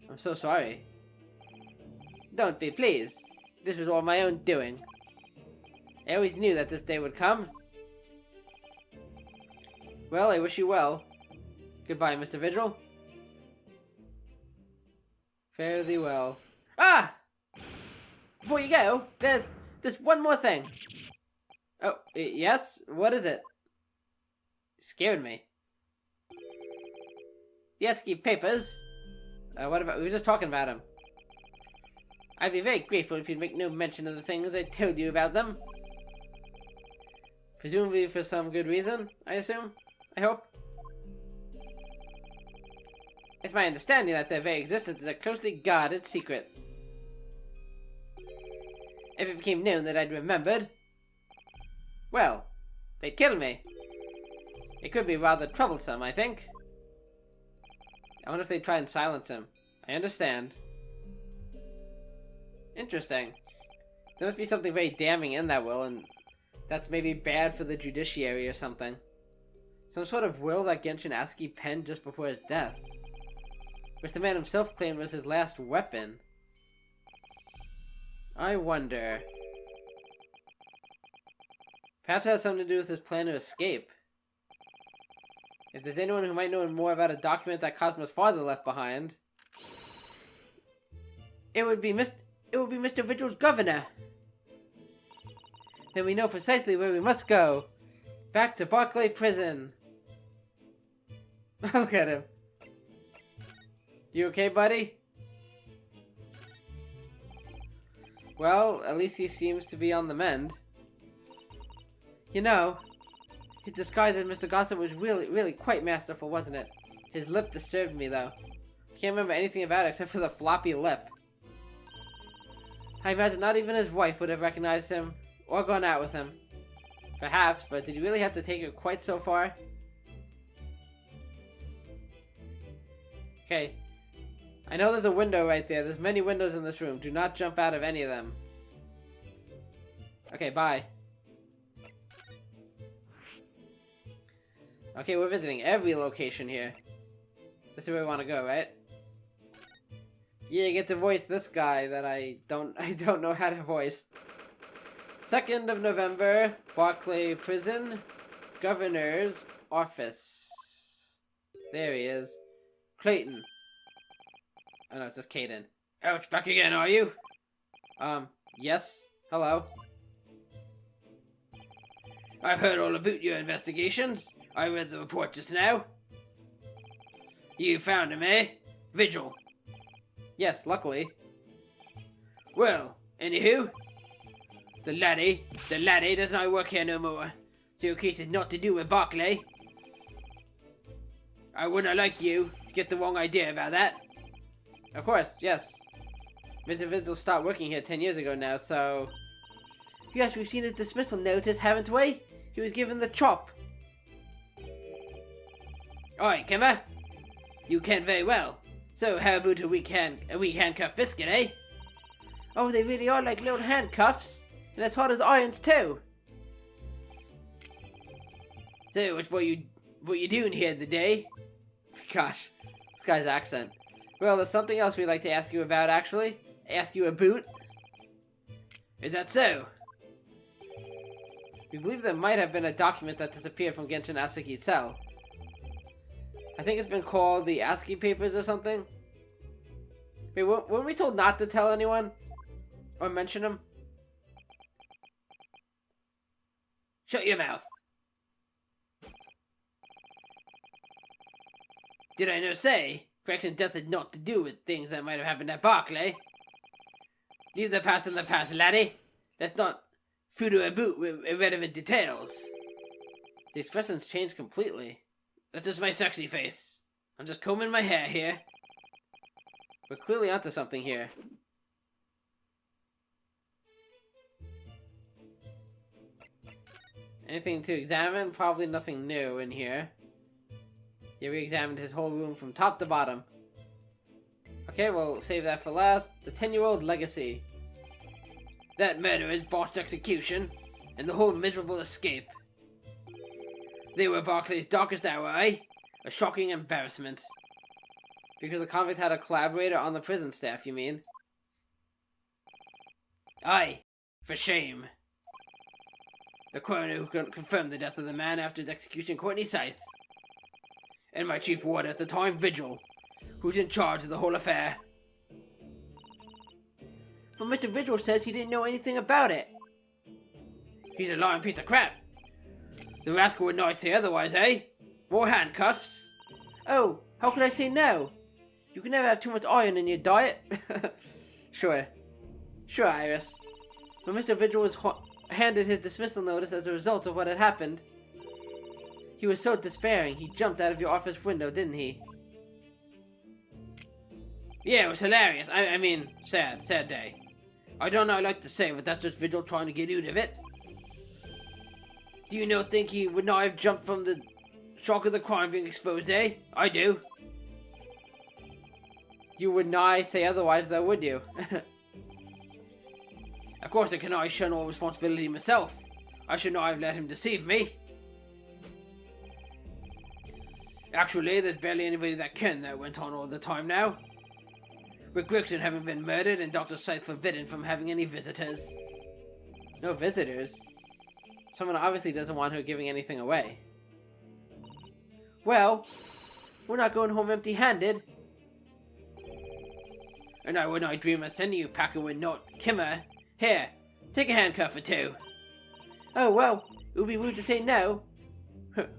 I'm so sorry. Don't be, please. This was all my own doing. I always knew that this day would come. Well, I wish you well. Goodbye, Mr. Vigil. Fare thee well. Ah! Before you go, there's one more thing. Oh, yes? What is it? You scared me. The Asagi papers. What about... We were just talking about them. I'd be very grateful if you'd make no mention of the things I told you about them. Presumably for some good reason, I assume? I hope? It's my understanding that their very existence is a closely guarded secret. If it became known that I'd remembered, well, they'd kill me. It could be rather troublesome, I think. I wonder if they'd try and silence him. I understand. Interesting. There must be something very damning in that will, and that's maybe bad for the judiciary or something. Some sort of will that Genshin Asagi penned just before his death, which the man himself claimed was his last weapon. I wonder... Perhaps it has something to do with his plan to escape. If there's anyone who might know more about a document that Cosmo's father left behind, it would be Mr. Vigil's governor. Then we know precisely where we must go. Back to Barclay Prison. Look at him. You okay, buddy? Well, at least he seems to be on the mend. You know, his disguise as Mr. Gossip was really quite masterful, wasn't it? His lip disturbed me, though. I can't remember anything about it except for the floppy lip. I imagine not even his wife would have recognized him, or gone out with him. Perhaps, but did you really have to take it quite so far? Okay. I know there's a window right there. There's many windows in this room. Do not jump out of any of them. Okay, bye. Okay, we're visiting every location here. This is where we want to go, right? Yeah, you get to voice this guy that I don't know how to voice. 2nd of November, Barclay Prison, Governor's Office. There he is. Clayton. Oh no, it's just Caden. Ouch, back again, are you? Yes? Hello? I've heard all about your investigations. I read the report just now. You found him, eh? Vigil. Yes, luckily. Well, anywho, the laddie does not work here no more. So your case is not to do with Barclay. I would not like you to get the wrong idea about that. Of course, yes. Mr. Vigil stopped working here 10 years ago now, so... Yes, we've seen his dismissal notice, haven't we? He was given the chop. Alright, Kimmer. You can very well. So how about a weak handcuff biscuit, eh? Oh, they really are like little handcuffs. And as hot as irons too. So, what you doing here today? Gosh, this guy's accent. Well, there's something else we'd like to ask you about, actually. Ask you about. Is that so? We believe there might have been a document that disappeared from Genshin Asuki's cell. I think it's been called the ASCII Papers or something. Wait, weren't we told not to tell anyone? Or mention them? Shut your mouth. Did I no say? Correction death had naught to do with things that might have happened at Barclay. Leave the past in the past, laddie. Let's not foodoo a boot with irrelevant details. The expression's changed completely. That's just my sexy face. I'm just combing my hair here. We're clearly onto something here. Anything to examine? Probably nothing new in here. Yeah, we examined his whole room from top to bottom. Okay, we'll save that for last. The 10-year-old legacy. That murderer's botched execution, and the whole miserable escape. They were Barclay's darkest hour, eh? A shocking embarrassment. Because the convict had a collaborator on the prison staff, you mean? Aye, for shame. The coroner who confirmed the death of the man after his execution, Courtney Scythe. And my chief warder at the time, Vigil, who's in charge of the whole affair. But Mr. Vigil says he didn't know anything about it. He's a lying piece of crap. The rascal would not say otherwise, eh? More handcuffs. Oh, how could I say no? You can never have too much iron in your diet. Sure, Iris. When Mr. Vigil was handed his dismissal notice as a result of what had happened, he was so despairing, he jumped out of your office window, didn't he? Yeah, it was hilarious. I mean, sad day. I don't know, I like to say, but that's just Vigil trying to get out of it. Do you think he would not have jumped from the shock of the crime being exposed, eh? I do. You would not say otherwise, though, would you? Of course, I cannot shun all responsibility myself. I should not have let him deceive me. Actually, there's barely anybody that can that went on all the time now. With Gregson having been murdered and Dr. Scythe forbidden from having any visitors. No visitors? Someone obviously doesn't want her giving anything away. Well, we're not going home empty-handed. And I would not dream of sending you packing with not Kimmer. Here, take a handcuff or two. Oh, well, it would be rude to say no.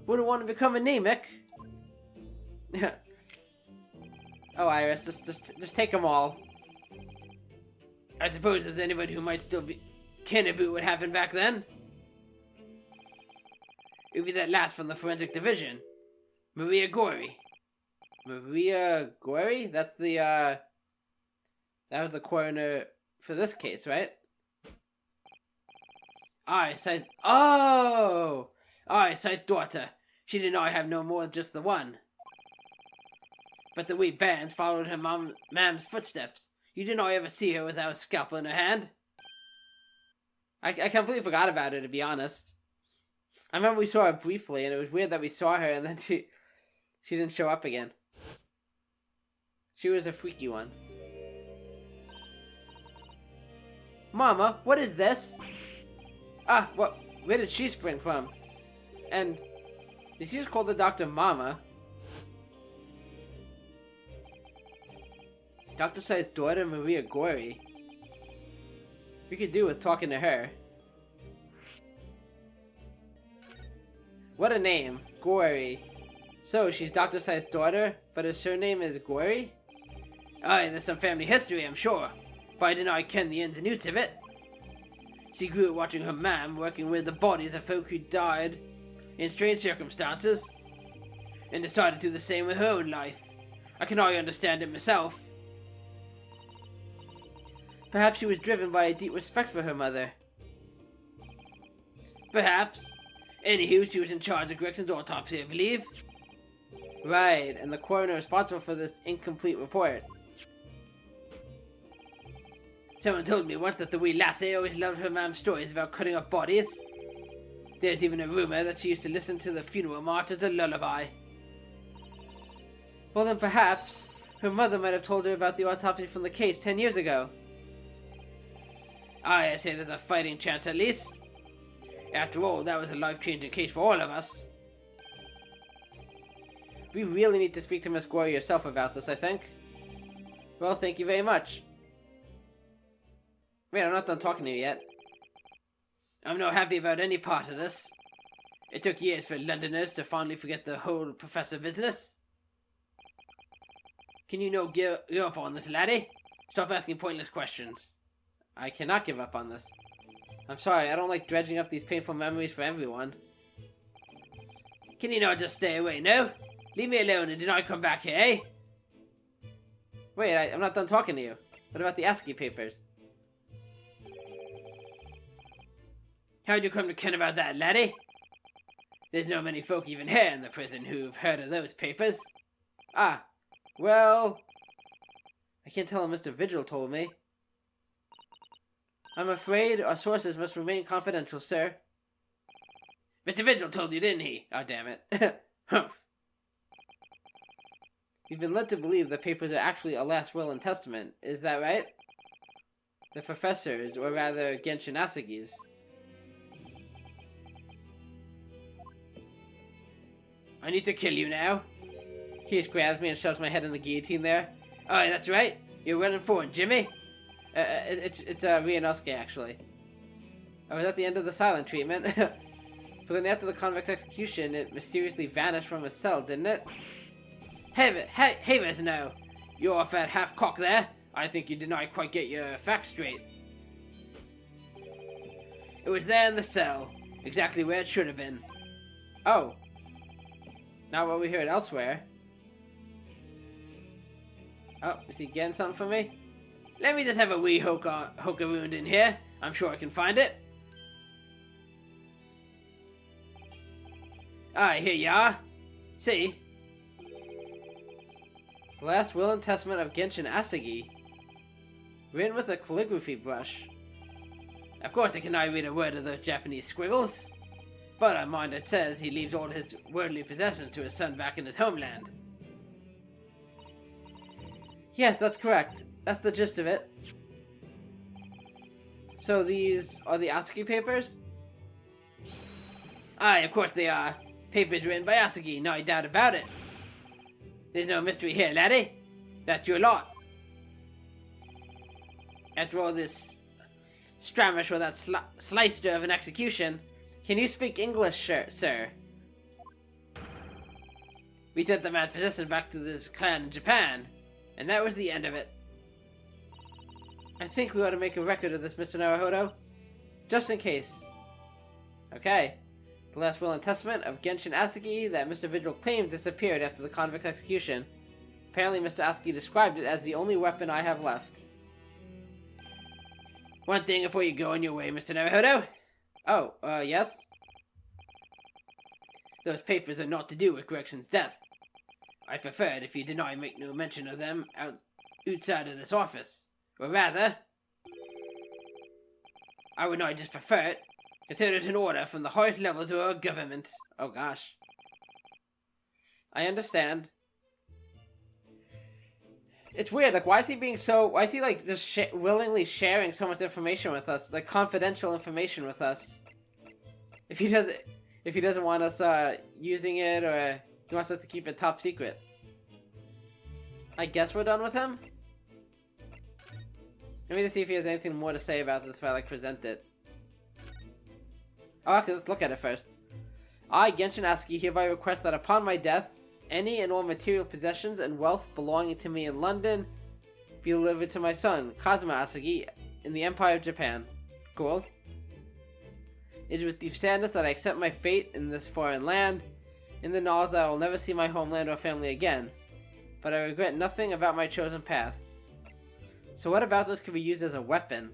Wouldn't want to become anemic. Oh, Iris, just take them all. I suppose there's anybody who might still be kin about what happened back then. It would be that last from the forensic division, Maria Gorey. Maria Gorey? That's the that was the coroner for this case, right? Aye, Scythe. Oh, aye, Scythe's daughter. She did not have no more than just the one. But the wee bands followed her mam's footsteps. You did not ever see her without a scalpel in her hand. I completely forgot about her, to be honest. I remember we saw her briefly, and it was weird that we saw her, and then she didn't show up again. She was a freaky one. Mama, what is this? Ah, where did she spring from? And did she just call the doctor Mama? Dr. Sai's daughter, Maria Gori. We could do with talking to her. What a name, Gori. So, she's Dr. Sai's daughter, but her surname is Gori? Aye, there's some family history, I'm sure, but I deny ken the ins and outs of it. She grew up watching her mam working with the bodies of folk who died in strange circumstances, and decided to do the same with her own life. I can hardly understand it myself. Perhaps she was driven by a deep respect for her mother. Perhaps. Anywho, she was in charge of Gregson's autopsy, I believe. Right, and the coroner responsible for this incomplete report. Someone told me once that the wee lassie always loved her mam's stories about cutting up bodies. There's even a rumour that she used to listen to the funeral march as a lullaby. Well then perhaps her mother might have told her about the autopsy from the case 10 years ago. I'd say there's a fighting chance at least. After all, that was a life-changing case for all of us. We really need to speak to Miss Gori yourself about this, I think. Well, thank you very much. Wait, I'm not done talking to you yet. I'm not happy about any part of this. It took years for Londoners to finally forget the whole professor business. Can you no give up on this, laddie? Stop asking pointless questions. I cannot give up on this. I'm sorry, I don't like dredging up these painful memories for everyone. Can you not just stay away, no? Leave me alone and do not come back here, eh? Wait, I'm not done talking to you. What about the ASCII papers? How'd you come to ken about that, laddie? There's no many folk even here in the prison who've heard of those papers. Ah, well... I can't tell him Mr. Vigil told me. I'm afraid our sources must remain confidential, sir. Mr. Vigil told you, didn't he? Oh, damn it. Humph. You've been led to believe the papers are actually a last will and testament, is that right? The professor's, or rather Genshin Asagi's. I need to kill you now. He just grabs me and shoves my head in the guillotine there. Oh, that's right. You're running for it, Jimmy. It's Ryunosuke, actually. Oh, was that the end of the silent treatment? But then after the convict's execution, it mysteriously vanished from his cell, didn't it? Hey, Vesno! You're off that half-cock there. I think you did not quite get your facts straight. It was there in the cell. Exactly where it should have been. Oh. Not what we heard elsewhere. Oh, is he getting something for me? Let me just have a wee hook around in here. I'm sure I can find it. Aye, here you are. See? The last will and testament of Genshin Asagi. Written with a calligraphy brush. Of course I cannot read a word of those Japanese squiggles. But I mind it says he leaves all his worldly possessions to his son back in his homeland. Yes, that's correct. That's the gist of it. So these are the Asagi papers? Aye, of course they are. Papers written by Asagi, no doubt about it. There's no mystery here, laddie. That's your lot. After all this stramish or that slicer of an execution, can you speak English, sir? We sent the mad physician back to this clan in Japan, and that was the end of it. I think we ought to make a record of this, Mr. Naruhodo. Just in case. Okay. The last will and testament of Genshin Asagi that Mr. Vigil claimed disappeared after the convict's execution. Apparently Mr. Asagi described it as the only weapon I have left. One thing before you go on your way, Mr. Naruhodo. Oh, yes? Those papers are not to do with Gregson's death. I'd prefer it if you did not make no mention of them outside of this office. Or rather, I would not just prefer it. Consider it an order from the highest levels of our government. Oh gosh. I understand. It's weird, like, why is he like, just willingly sharing so much information with us? Like, confidential information with us. If he doesn't want us, using it, or he wants us to keep it top secret. I guess we're done with him? Let me just see if he has anything more to say about this if I, like, present it. Oh, actually, let's look at it first. I, Genshin Asuki, hereby request that upon my death, any and all material possessions and wealth belonging to me in London be delivered to my son, Kazuma Asuki, in the Empire of Japan. Cool. It is with deep sadness that I accept my fate in this foreign land, in the knowledge that I will never see my homeland or family again. But I regret nothing about my chosen path. So what about this could be used as a weapon?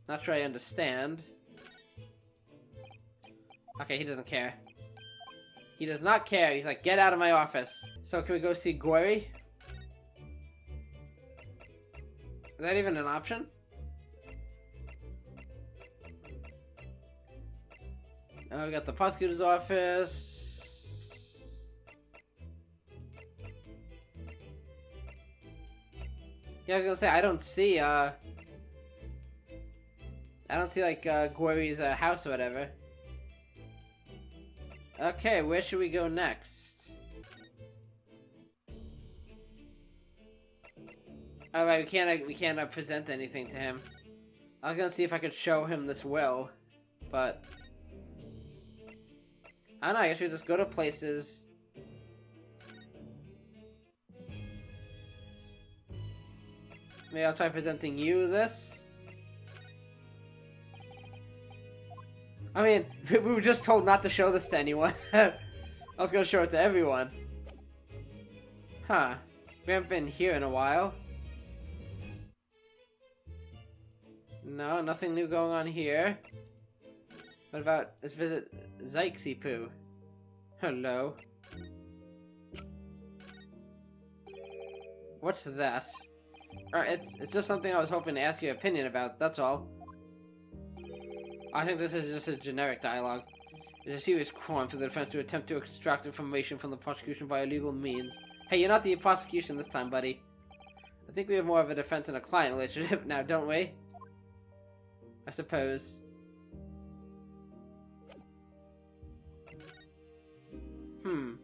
Not sure I understand. Okay, he doesn't care. He does not care. He's like, get out of my office. So can we go see Gori? Is that even an option? Oh, we got the prosecutor's office. Yeah, I was gonna say, I don't see like, Gori's house or whatever. Okay, where should we go next? Alright, we can't present anything to him. I was gonna see if I could show him this will, but I don't know, I guess we just go to places. Maybe I'll try presenting you this. I mean, we were just told not to show this to anyone. I was gonna show it to everyone. Huh. We haven't been here in a while. No, nothing new going on here. What about, let's visit Zaixipu. Hello. What's that? It's just something I was hoping to ask your opinion about, that's all. I think this is just a generic dialogue. It's a serious crime for the defense to attempt to extract information from the prosecution by illegal means. Hey, you're not the prosecution this time, buddy. I think we have more of a defense and a client relationship now, don't we? I suppose. You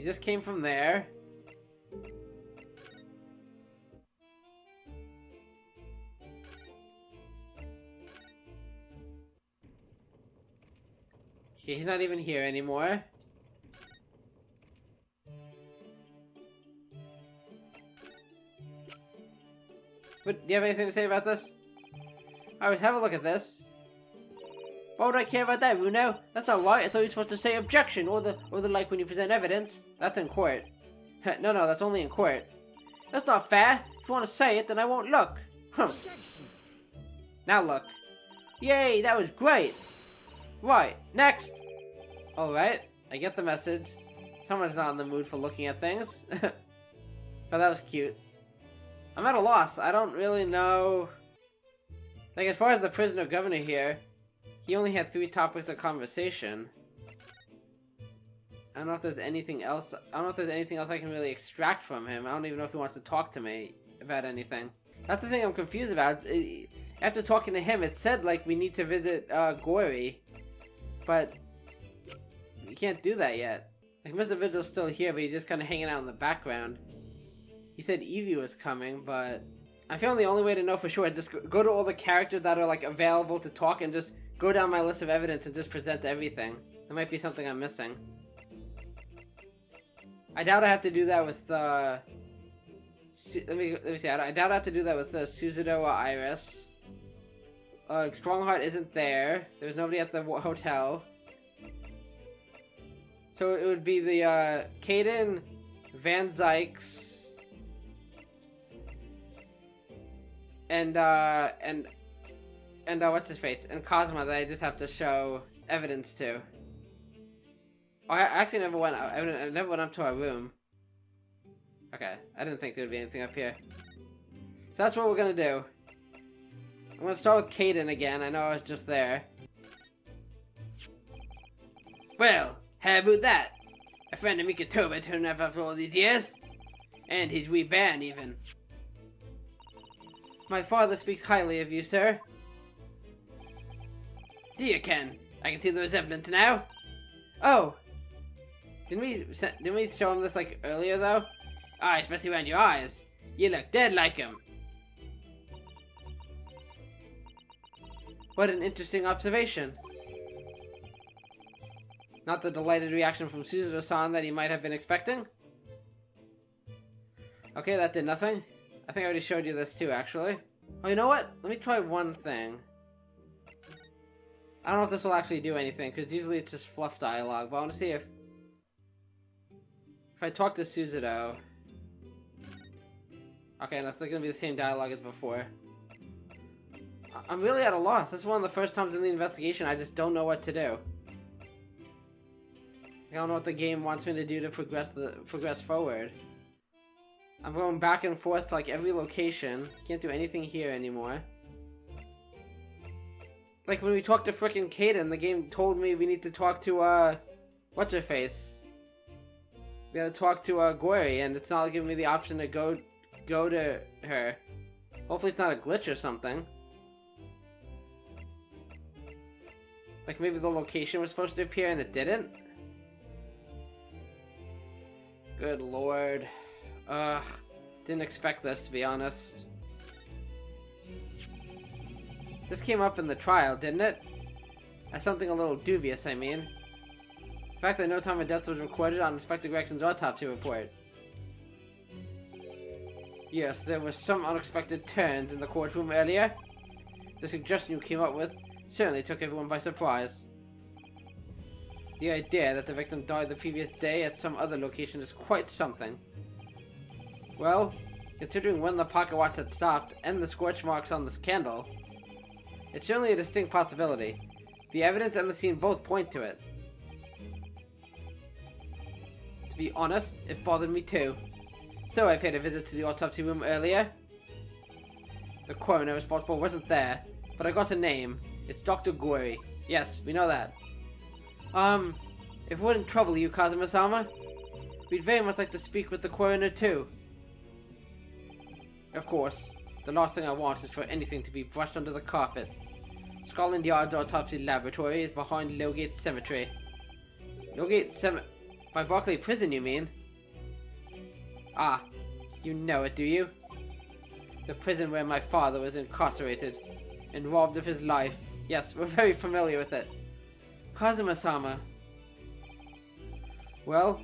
just came from there. Okay, he's not even here anymore. But do you have anything to say about this? Alright, have a look at this. Why would I care about that, Runo? That's not right. I thought you were supposed to say objection, or the like when you present evidence. That's in court. No, that's only in court. That's not fair. If you want to say it, then I won't look. Now look. Yay, that was great. Right, next. Alright, I get the message. Someone's not in the mood for looking at things. But that was cute. I'm at a loss. I don't really know. Like, as far as the prisoner governor here, he only had 3 topics of conversation. I don't know if there's anything else. I don't know if there's anything else I can really extract from him. I don't even know if he wants to talk to me about anything. That's the thing I'm confused about. After talking to him, it said, like, we need to visit Gori. But we can't do that yet. Like, Mr. Vigil's still here, but he's just kind of hanging out in the background. He said Evie was coming, but I feel the only way to know for sure is just go to all the characters that are, like, available to talk and just go down my list of evidence and just present everything. There might be something I'm missing. I doubt I have to do that with, let me see. I doubt I have to do that with Suzuto or Iris. Strongheart isn't there. There's nobody at the hotel. So it would be the, Caden, Van Zykes, and what's his face? And Cosmo that I just have to show evidence to. Oh, I actually never went. I never went up to our room. Okay, I didn't think there would be anything up here. So that's what we're gonna do. I'm gonna start with Caden again. I know I was just there. Well, how about that? A friend of Mikotoba turned up after all these years, and his wee band even. My father speaks highly of you, sir. Dear Ken, I can see the resemblance now. Oh, didn't we show him this like earlier though? Ah, especially around your eyes. You look dead like him. What an interesting observation. Not the delighted reaction from Suzuto-san that he might have been expecting. Okay, that did nothing. I think I already showed you this too, actually. Oh, you know what? Let me try one thing. I don't know if this will actually do anything, because usually it's just fluff dialogue, but I want to see if I talk to Suzuto... Okay, no, it's not going to be the same dialogue as before. I'm really at a loss. This is one of the first times in the investigation I just don't know what to do. I don't know what the game wants me to do to progress forward. I'm going back and forth to like every location. Can't do anything here anymore. Like when we talked to frickin' Kaden, the game told me we need to talk to what's her face? We gotta talk to Gori, and it's not giving me the option to go to her. Hopefully it's not a glitch or something. Like maybe the location was supposed to appear and it didn't? Good lord. Ugh. Didn't expect this, to be honest. This came up in the trial, didn't it? As something a little dubious, I mean. The fact that no time of death was recorded on Inspector Gregson's autopsy report. Yes, there were some unexpected turns in the courtroom earlier. The suggestion you came up with certainly took everyone by surprise. The idea that the victim died the previous day at some other location is quite something. Well, considering when the pocket watch had stopped and the scorch marks on this candle, it's certainly a distinct possibility. The evidence and the scene both point to it. To be honest, it bothered me too. So I paid a visit to the autopsy room earlier. The coroner responsible wasn't there, but I got a name. It's Dr. Gori. Yes, we know that. If it wouldn't trouble you, Kazuma-sama, we'd very much like to speak with the coroner too. Of course, the last thing I want is for anything to be brushed under the carpet. Scotland Yard's autopsy laboratory is behind Lowgate Cemetery. By Barclay Prison, you mean? Ah, you know it, do you? The prison where my father was incarcerated and robbed of his life. Yes, we're very familiar with it. Kazuma-sama. Well,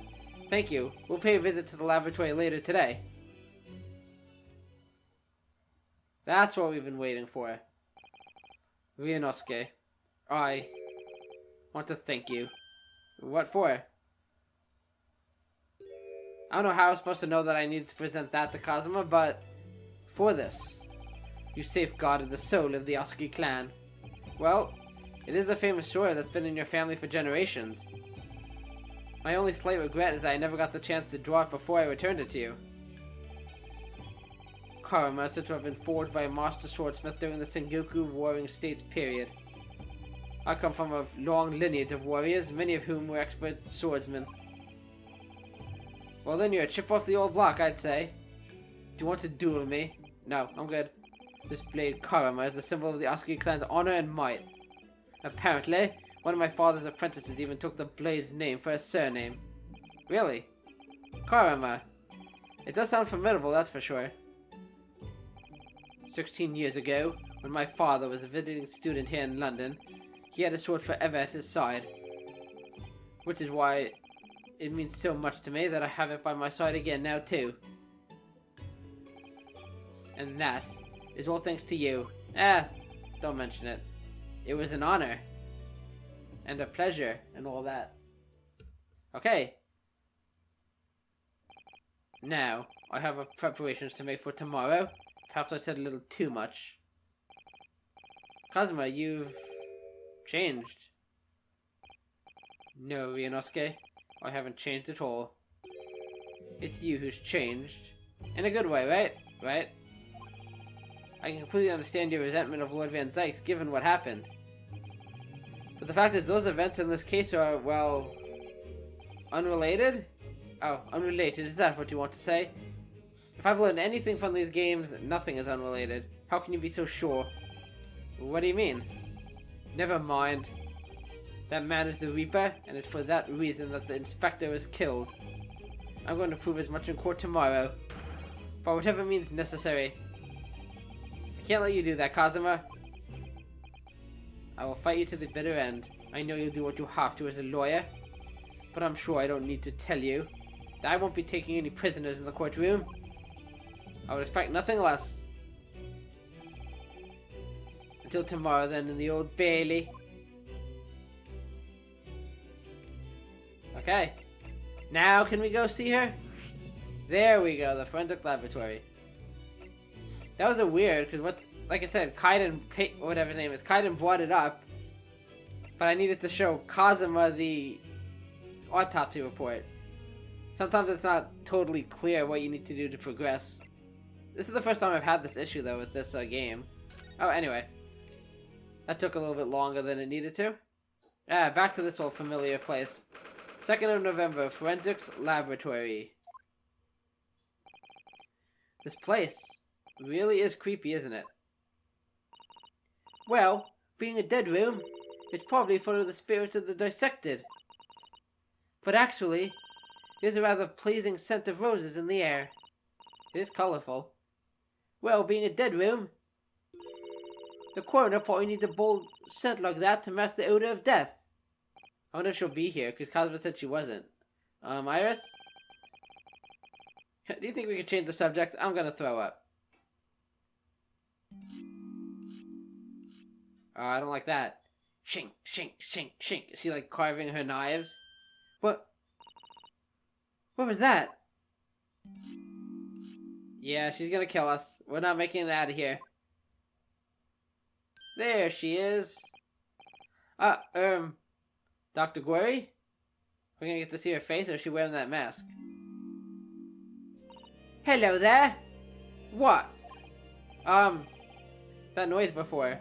thank you. We'll pay a visit to the laboratory later today. That's what we've been waiting for. Ryunosuke, I want to thank you. What for? I don't know how I was supposed to know that I needed to present that to Kazuma, but for this, you safeguarded the soul of the Asuki clan. Well, it is a famous story that's been in your family for generations. My only slight regret is that I never got the chance to draw it before I returned it to you. Karama is said to have been forged by a master swordsmith during the Sengoku Warring States period. I come from a long lineage of warriors, many of whom were expert swordsmen. Well then, you're a chip off the old block, I'd say. Do you want to duel me? No, I'm good. This blade Karama is the symbol of the Asuki clan's honor and might. Apparently, one of my father's apprentices even took the blade's name for a surname. Really? Karama. It does sound formidable, that's for sure. 16 years ago, when my father was a visiting student here in London, he had a sword forever at his side. Which is why it means so much to me that I have it by my side again now too. And that is all thanks to you. Don't mention it. It was an honor. And a pleasure and all that. Okay. Now, I have preparations to make for tomorrow. Perhaps I said a little too much. Kazuma, you've changed. No, Ryunosuke, I haven't changed at all. It's you who's changed. In a good way, right? Right? I can completely understand your resentment of Lord Van Zyke, given what happened. But the fact is, those events in this case are, well, unrelated? Oh, unrelated, is that what you want to say? If I've learned anything from these games, nothing is unrelated. How can you be so sure? What do you mean? Never mind. That man is the Reaper, and it's for that reason that the Inspector is killed. I'm going to prove as much in court tomorrow. By whatever means necessary. I can't let you do that, Kazuma. I will fight you to the bitter end. I know you'll do what you have to as a lawyer, but I'm sure I don't need to tell you that I won't be taking any prisoners in the courtroom. I would expect nothing less. Until tomorrow then in the Old Bailey. Okay. Now can we go see her? There we go, the forensic laboratory. That was a weird, because like I said, Kaiden, whatever his name is, Kaiden brought it up, but I needed to show Kazuma the autopsy report. Sometimes it's not totally clear what you need to do to progress. This is the first time I've had this issue, though, with this game. Oh, anyway. That took a little bit longer than it needed to. Back to this old familiar place. 2nd of November, Forensics Laboratory. This place really is creepy, isn't it? Well, being a dead room, it's probably full of the spirits of the dissected. But actually, there's a rather pleasing scent of roses in the air. It is colorful. Well, being a dead room, the coroner probably needs a bold scent like that to match the odor of death. I wonder if she'll be here, because Kazuma said she wasn't. Iris? Do you think we could change the subject? I'm gonna throw up. Oh, I don't like that. Shink, shink, shink, shink. Is she like carving her knives? What? What was that? Yeah, she's gonna kill us. We're not making it out of here. There she is. Dr. Gory? We're gonna get to see her face, or is she wearing that mask? Hello there! What? That noise before.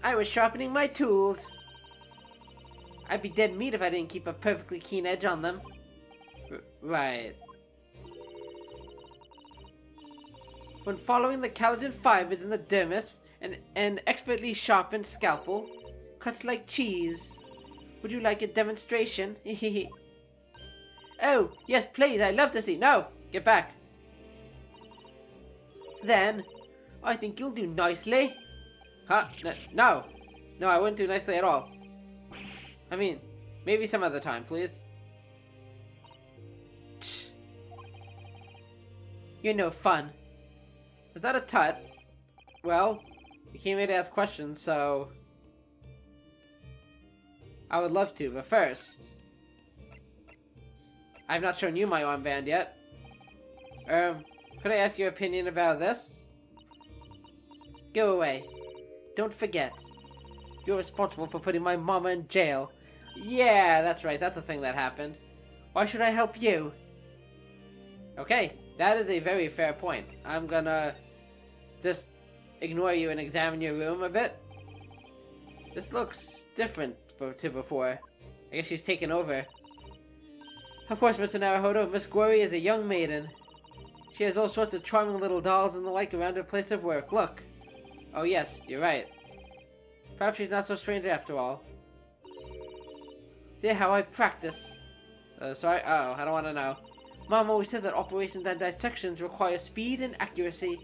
I was sharpening my tools. I'd be dead meat if I didn't keep a perfectly keen edge on them. Right. When following the collagen fibers in the dermis, an expertly sharpened scalpel cuts like cheese. Would you like a demonstration? Oh, yes, please, I'd love to see. No, get back. Then, I think you'll do nicely. Huh? No, I wouldn't do nicely at all. I mean, maybe some other time, please. Tch. You're no fun. Is that a tut? Well, you came here to ask questions, so I would love to, but first, I've not shown you my armband yet. Could I ask your opinion about this? Go away. Don't forget. You're responsible for putting my mama in jail. Yeah, that's right, that's a thing that happened. Why should I help you? Okay, that is a very fair point. I'm gonna just ignore you and examine your room a bit. This looks different to before. I guess she's taken over. Of course, Mr. Naruhodo, Miss Gory is a young maiden. She has all sorts of charming little dolls and the like around her place of work. Look. Oh yes, you're right. Perhaps she's not so strange after all. See how I practice. Sorry? Oh, I don't want to know. Mom always said that operations and dissections require speed and accuracy.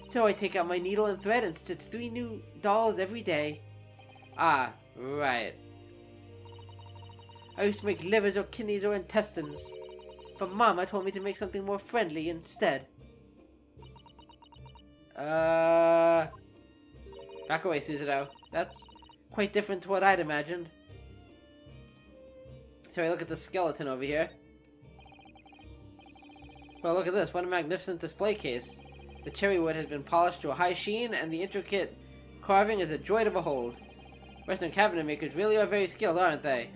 So I take out my needle and thread and stitch 3 new dolls every day. Ah, right. I used to make livers or kidneys or intestines. But Mama told me to make something more friendly instead. Back away, Suzuto. That's quite different to what I'd imagined. Sorry, look at the skeleton over here. Well, look at this. What a magnificent display case. The cherry wood has been polished to a high sheen, and the intricate carving is a joy to behold. Western cabinet makers really are very skilled, aren't they?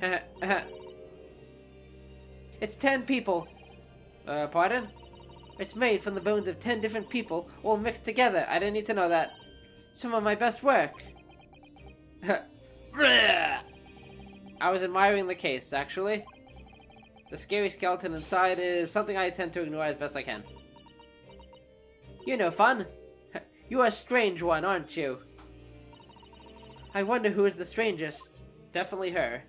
It's 10 people. Pardon? It's made from the bones of 10 different people, all mixed together. I didn't need to know that. Some of my best work. I was admiring the case, actually. The scary skeleton inside is something I tend to ignore as best I can. You're no fun. You're a strange one, aren't you? I wonder who is the strangest. Definitely her.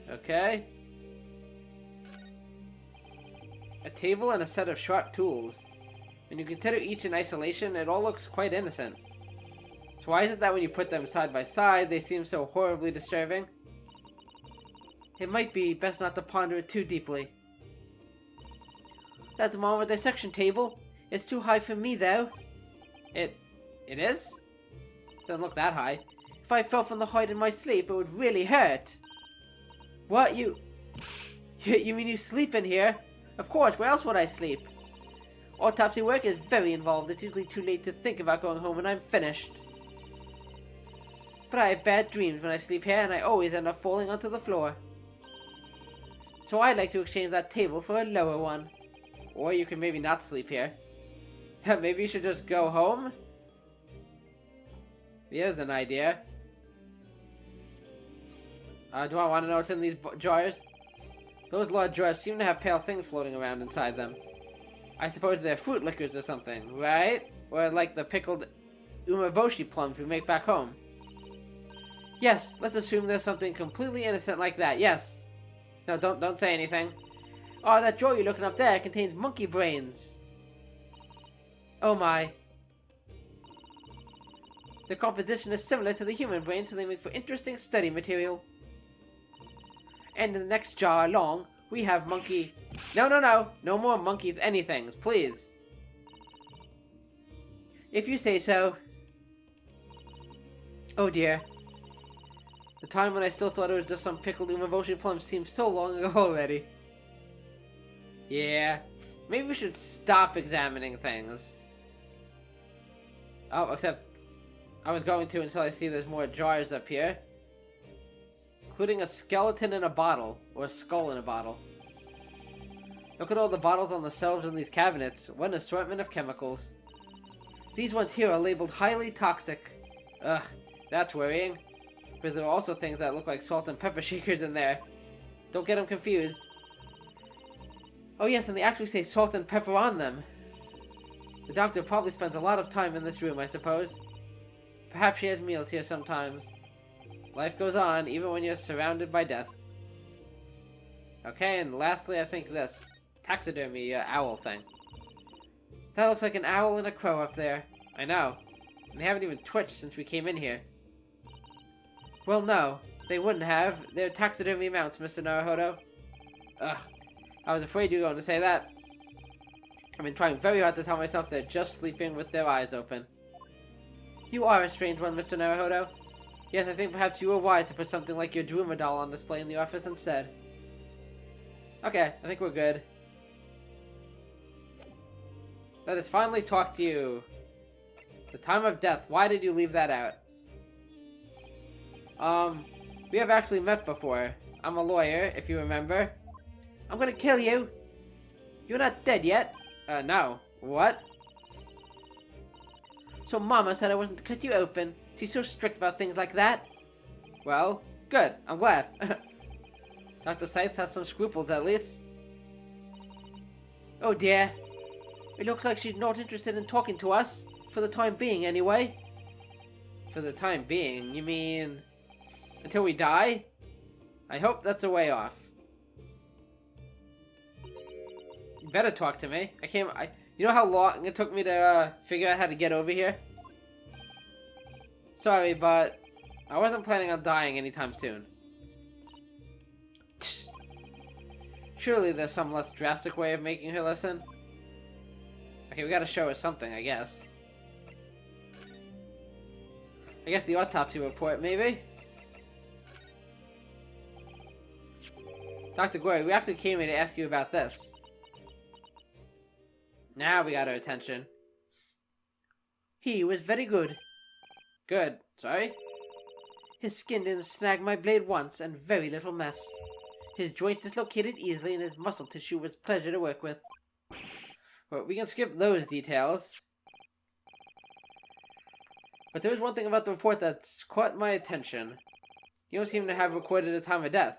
Okay. A table and a set of sharp tools. When you consider each in isolation, it all looks quite innocent. So why is it that when you put them side by side, they seem so horribly disturbing? It might be best not to ponder it too deeply. That's the Marvel dissection table. It's too high for me, though. It is? Doesn't look that high. If I fell from the height in my sleep, it would really hurt. What, you mean you sleep in here? Of course, where else would I sleep? Autopsy work is very involved. It's usually too late to think about going home when I'm finished. But I have bad dreams when I sleep here, and I always end up falling onto the floor. So I'd like to exchange that table for a lower one. Or you can maybe not sleep here. Maybe you should just go home? Here's an idea. Do I want to know what's in these jars? Those large jars seem to have pale things floating around inside them. I suppose they're fruit liquors or something, right? Or like the pickled umeboshi plums we make back home. Yes, let's assume there's something completely innocent like that, yes. No, don't say anything. Oh, that jar you're looking up there contains monkey brains. Oh my. The composition is similar to the human brain, so they make for interesting study material. And in the next jar along, we have monkey... No. No more monkey anythings, please. If you say so. Oh dear. The time when I still thought it was just some pickled umeboshi plums seems so long ago already. Yeah. Maybe we should stop examining things. Oh, except... I was going to until I see there's more jars up here. Including a skeleton in a bottle, or a skull in a bottle. Look at all the bottles on the shelves in these cabinets. What an assortment of chemicals. These ones here are labeled highly toxic. Ugh, that's worrying. Because there are also things that look like salt and pepper shakers in there. Don't get them confused. Oh yes, and they actually say salt and pepper on them. The doctor probably spends a lot of time in this room, I suppose. Perhaps she has meals here sometimes. Life goes on, even when you're surrounded by death. Okay, and lastly, I think this taxidermy owl thing. That looks like an owl and a crow up there. I know. And they haven't even twitched since we came in here. Well, no. They wouldn't have. They're taxidermy mounts, Mr. Naruhodo. Ugh. I was afraid you were going to say that. I've been trying very hard to tell myself they're just sleeping with their eyes open. You are a strange one, Mr. Naruhodo. Yes, I think perhaps you were wise to put something like your Druma doll on display in the office instead. Okay, I think we're good. Let us finally talk to you. The time of death, why did you leave that out? We have actually met before. I'm a lawyer, if you remember. I'm gonna kill you! You're not dead yet? No. What? So Mama said I wasn't to cut you open. She's so strict about things like that. Well, good. I'm glad. Dr. Scythe has some scruples, at least. Oh dear. It looks like she's not interested in talking to us. For the time being, anyway. For the time being? You mean... until we die? I hope that's a way off. You better talk to me. You know how long it took me to figure out how to get over here? Sorry, but I wasn't planning on dying anytime soon. Surely there's some less drastic way of making her listen. Okay, we gotta show her something, I guess. I guess the autopsy report, maybe? Dr. Gory, we actually came here to ask you about this. Now we got her attention. He was very good. Good. Sorry? His skin didn't snag my blade once, and very little mess. His joint dislocated easily, and his muscle tissue was a pleasure to work with. Well, we can skip those details. But there's one thing about the report that's caught my attention. You don't seem to have recorded a time of death.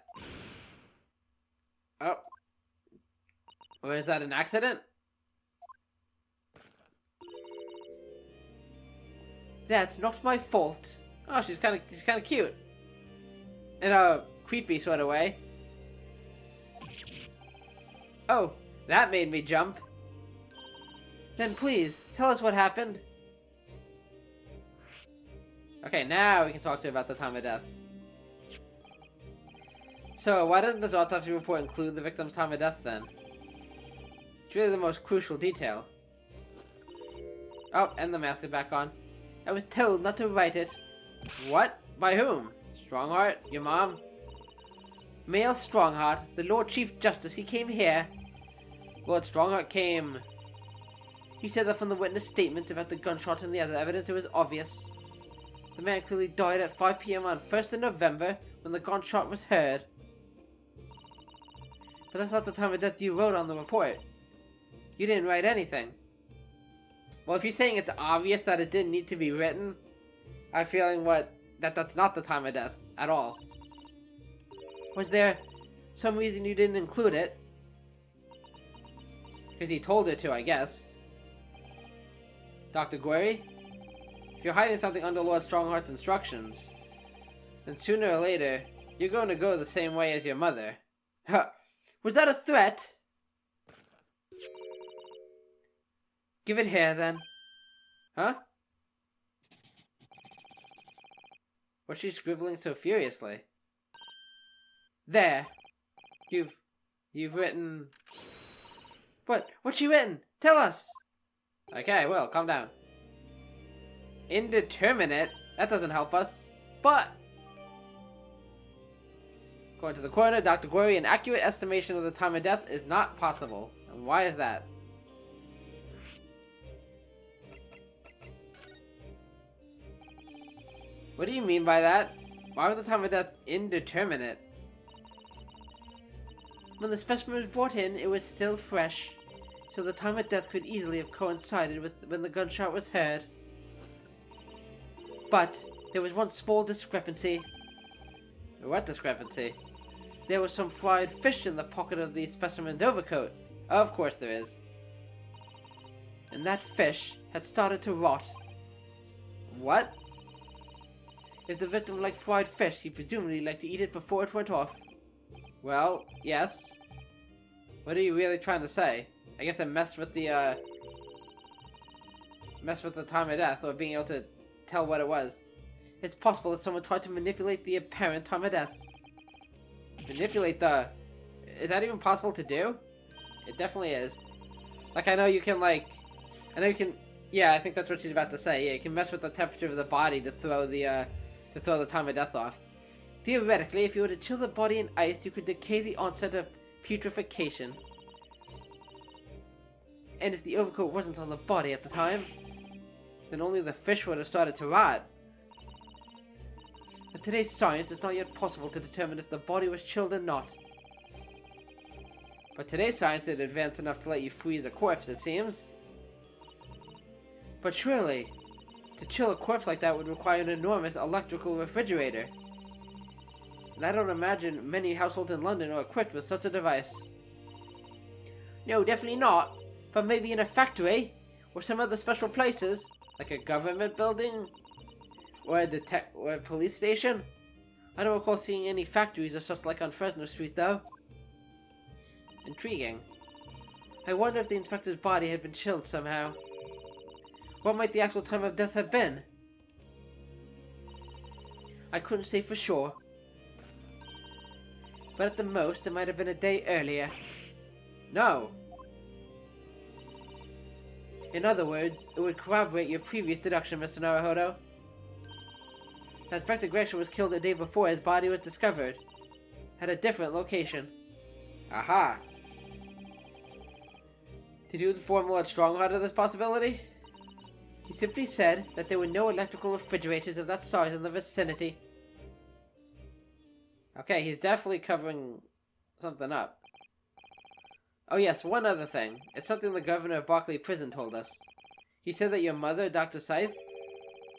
Oh. Or is that an accident? That's not my fault. Oh, she's kind of cute. In a creepy sort of way. Oh, that made me jump. Then please, tell us what happened. Okay, now we can talk to her about the time of death. So, why doesn't the autopsy report include the victim's time of death then? It's really the most crucial detail. Oh, and the mask is back on. I was told not to write it. What? By whom? Strongheart? Your mom? Male Strongheart, the Lord Chief Justice, he came here. Lord Strongheart came. He said that from the witness statements about the gunshot and the other evidence, it was obvious. The man clearly died at 5 p.m. on 1st of November when the gunshot was heard. But that's not the time of death you wrote on the report. You didn't write anything. Well, if you're saying it's obvious that it didn't need to be written, I'm feeling that's not the time of death at all. Was there some reason you didn't include it? Because he told her to, I guess. Dr. Guerry? If you're hiding something under Lord Strongheart's instructions, then sooner or later, you're going to go the same way as your mother. Huh. Was that a threat? Give it here, then. Huh? What's she scribbling so furiously? There. You've written... What's she written? Tell us! Okay, well, calm down. Indeterminate? That doesn't help us. But... according to the coroner, Dr. Guerry, an accurate estimation of the time of death is not possible. And why is that? What do you mean by that? Why was the time of death indeterminate? When the specimen was brought in, it was still fresh, so the time of death could easily have coincided with when the gunshot was heard. But there was one small discrepancy. What discrepancy? There was some fried fish in the pocket of the specimen's overcoat. Of course there is. And that fish had started to rot. What? If the victim liked fried fish, he presumably liked to eat it before it went off. Well, yes. What are you really trying to say? I guess it messed with the time of death, or being able to tell what it was. It's possible that someone tried to manipulate the apparent time of death. Manipulate the... Is that even possible to do? It definitely is. Like, I know you can... Yeah, I think that's what she's about to say. Yeah, you can mess with the temperature of the body to throw the time of death off. Theoretically, if you were to chill the body in ice, you could decay the onset of putrefaction. And if the overcoat wasn't on the body at the time, then only the fish would have started to rot. With today's science, it's not yet possible to determine if the body was chilled or not. But today's science is advanced enough to let you freeze a corpse, it seems. But surely, to chill a corpse like that would require an enormous electrical refrigerator. And I don't imagine many households in London are equipped with such a device. No, definitely not. But maybe in a factory, or some other special places, like a government building, or a police station. I don't recall seeing any factories or such like on Fresno Street, though. Intriguing. I wonder if the inspector's body had been chilled somehow. What might the actual time of death have been? I couldn't say for sure. But at the most, it might have been a day earlier. No! In other words, it would corroborate your previous deduction, Mr. Naruhodo. Inspector Gresham was killed a day before his body was discovered. At a different location. Aha! Did you inform Lord Strongheart of this possibility? He simply said that there were no electrical refrigerators of that size in the vicinity. Okay, he's definitely covering something up. Oh yes, one other thing. It's something the governor of Berkeley Prison told us. He said that your mother, Dr. Scythe,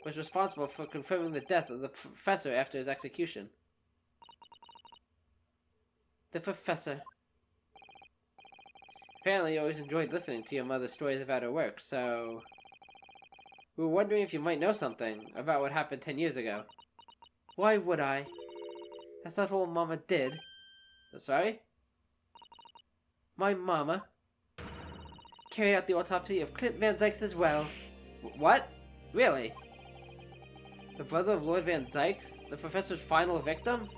was responsible for confirming the death of the professor after his execution. The professor. Apparently you always enjoyed listening to your mother's stories about her work, so... We were wondering if you might know something about what happened 10 years ago. Why would I? That's not all Mama did. Sorry? My Mama carried out the autopsy of Clint Van Zykes as well. What? Really? The brother of Lord Van Zykes? The professor's final victim?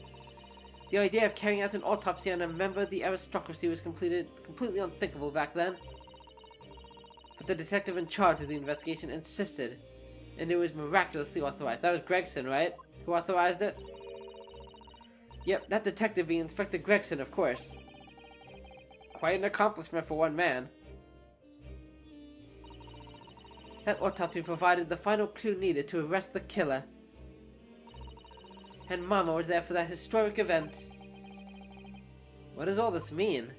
The idea of carrying out an autopsy on a member of the aristocracy was completely unthinkable back then. But the detective in charge of the investigation insisted, and it was miraculously authorized. That was Gregson, right? Who authorized it? Yep, that detective being Inspector Gregson, of course. Quite an accomplishment for one man. That autopsy provided the final clue needed to arrest the killer. And Mama was there for that historic event. What does all this mean?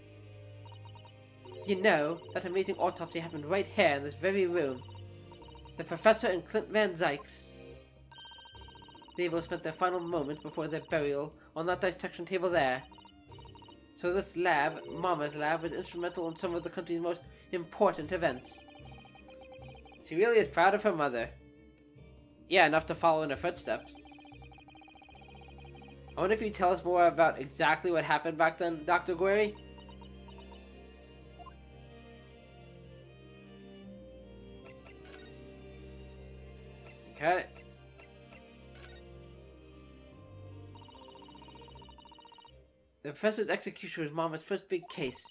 You know, that amazing autopsy happened right here in this very room. The Professor and Clint Van Zykes. They both spent their final moments before their burial on that dissection table there. So this lab, Mama's lab, was instrumental in some of the country's most important events. She really is proud of her mother. Yeah, enough to follow in her footsteps. I wonder if you tell us more about exactly what happened back then, Dr. Guerry? Okay. The Professor's execution was Mama's first big case.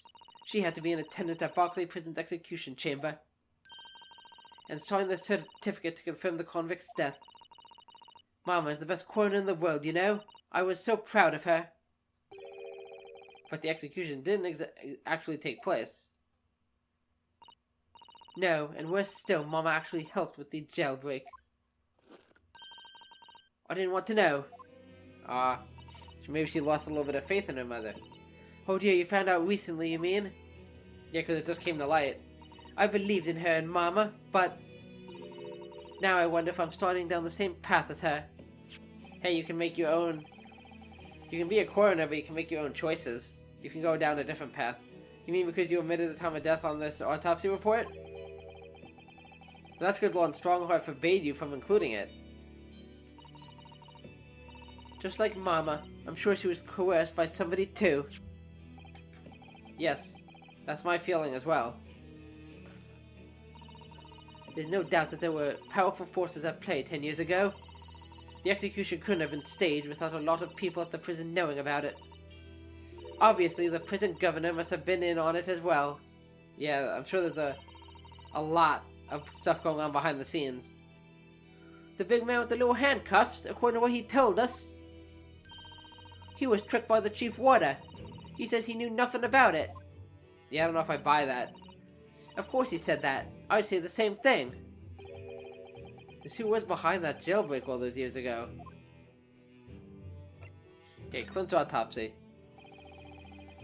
She had to be an attendant at Barclay Prison's execution chamber and sign the certificate to confirm the convict's death. Mama is the best coroner in the world, you know? I was so proud of her. But the execution didn't actually take place. No, and worse still, Mama actually helped with the jailbreak. I didn't want to know. Maybe she lost a little bit of faith in her mother. Oh dear, you found out recently, you mean? Yeah, because it just came to light. I believed in her and Mama, but now I wonder if I'm starting down the same path as her. Hey, you can make your own... You can be a coroner, but you can make your own choices. You can go down a different path. You mean because you omitted the time of death on this autopsy report? That's because Lord Strongheart forbade you from including it. Just like Mama, I'm sure she was coerced by somebody too. Yes, that's my feeling as well. There's no doubt that there were powerful forces at play 10 years ago. The execution couldn't have been staged without a lot of people at the prison knowing about it. Obviously, the prison governor must have been in on it as well. Yeah, I'm sure there's a lot of stuff going on behind the scenes. The big man with the little handcuffs, according to what he told us. He was tricked by the chief warder. He says he knew nothing about it. Yeah, I don't know if I buy that. Of course he said that. I'd say the same thing. Just who was behind that jailbreak all those years ago? Okay, Clint's autopsy.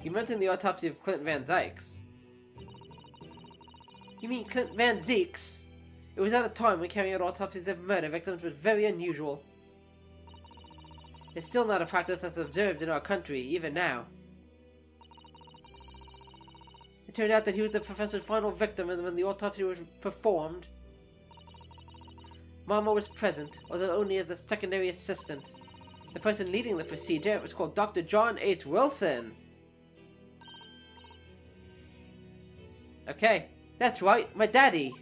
You mentioned the autopsy of Clint Van Zykes. You mean Clint Van Zykes? It was at a time when carrying out autopsies of murder victims was very unusual. It's still not a practice that's observed in our country, even now. It turned out that he was the professor's final victim when the autopsy was performed. Mama was present, although only as a secondary assistant. The person leading the procedure was called Dr. John H. Wilson. Okay, that's right, my daddy.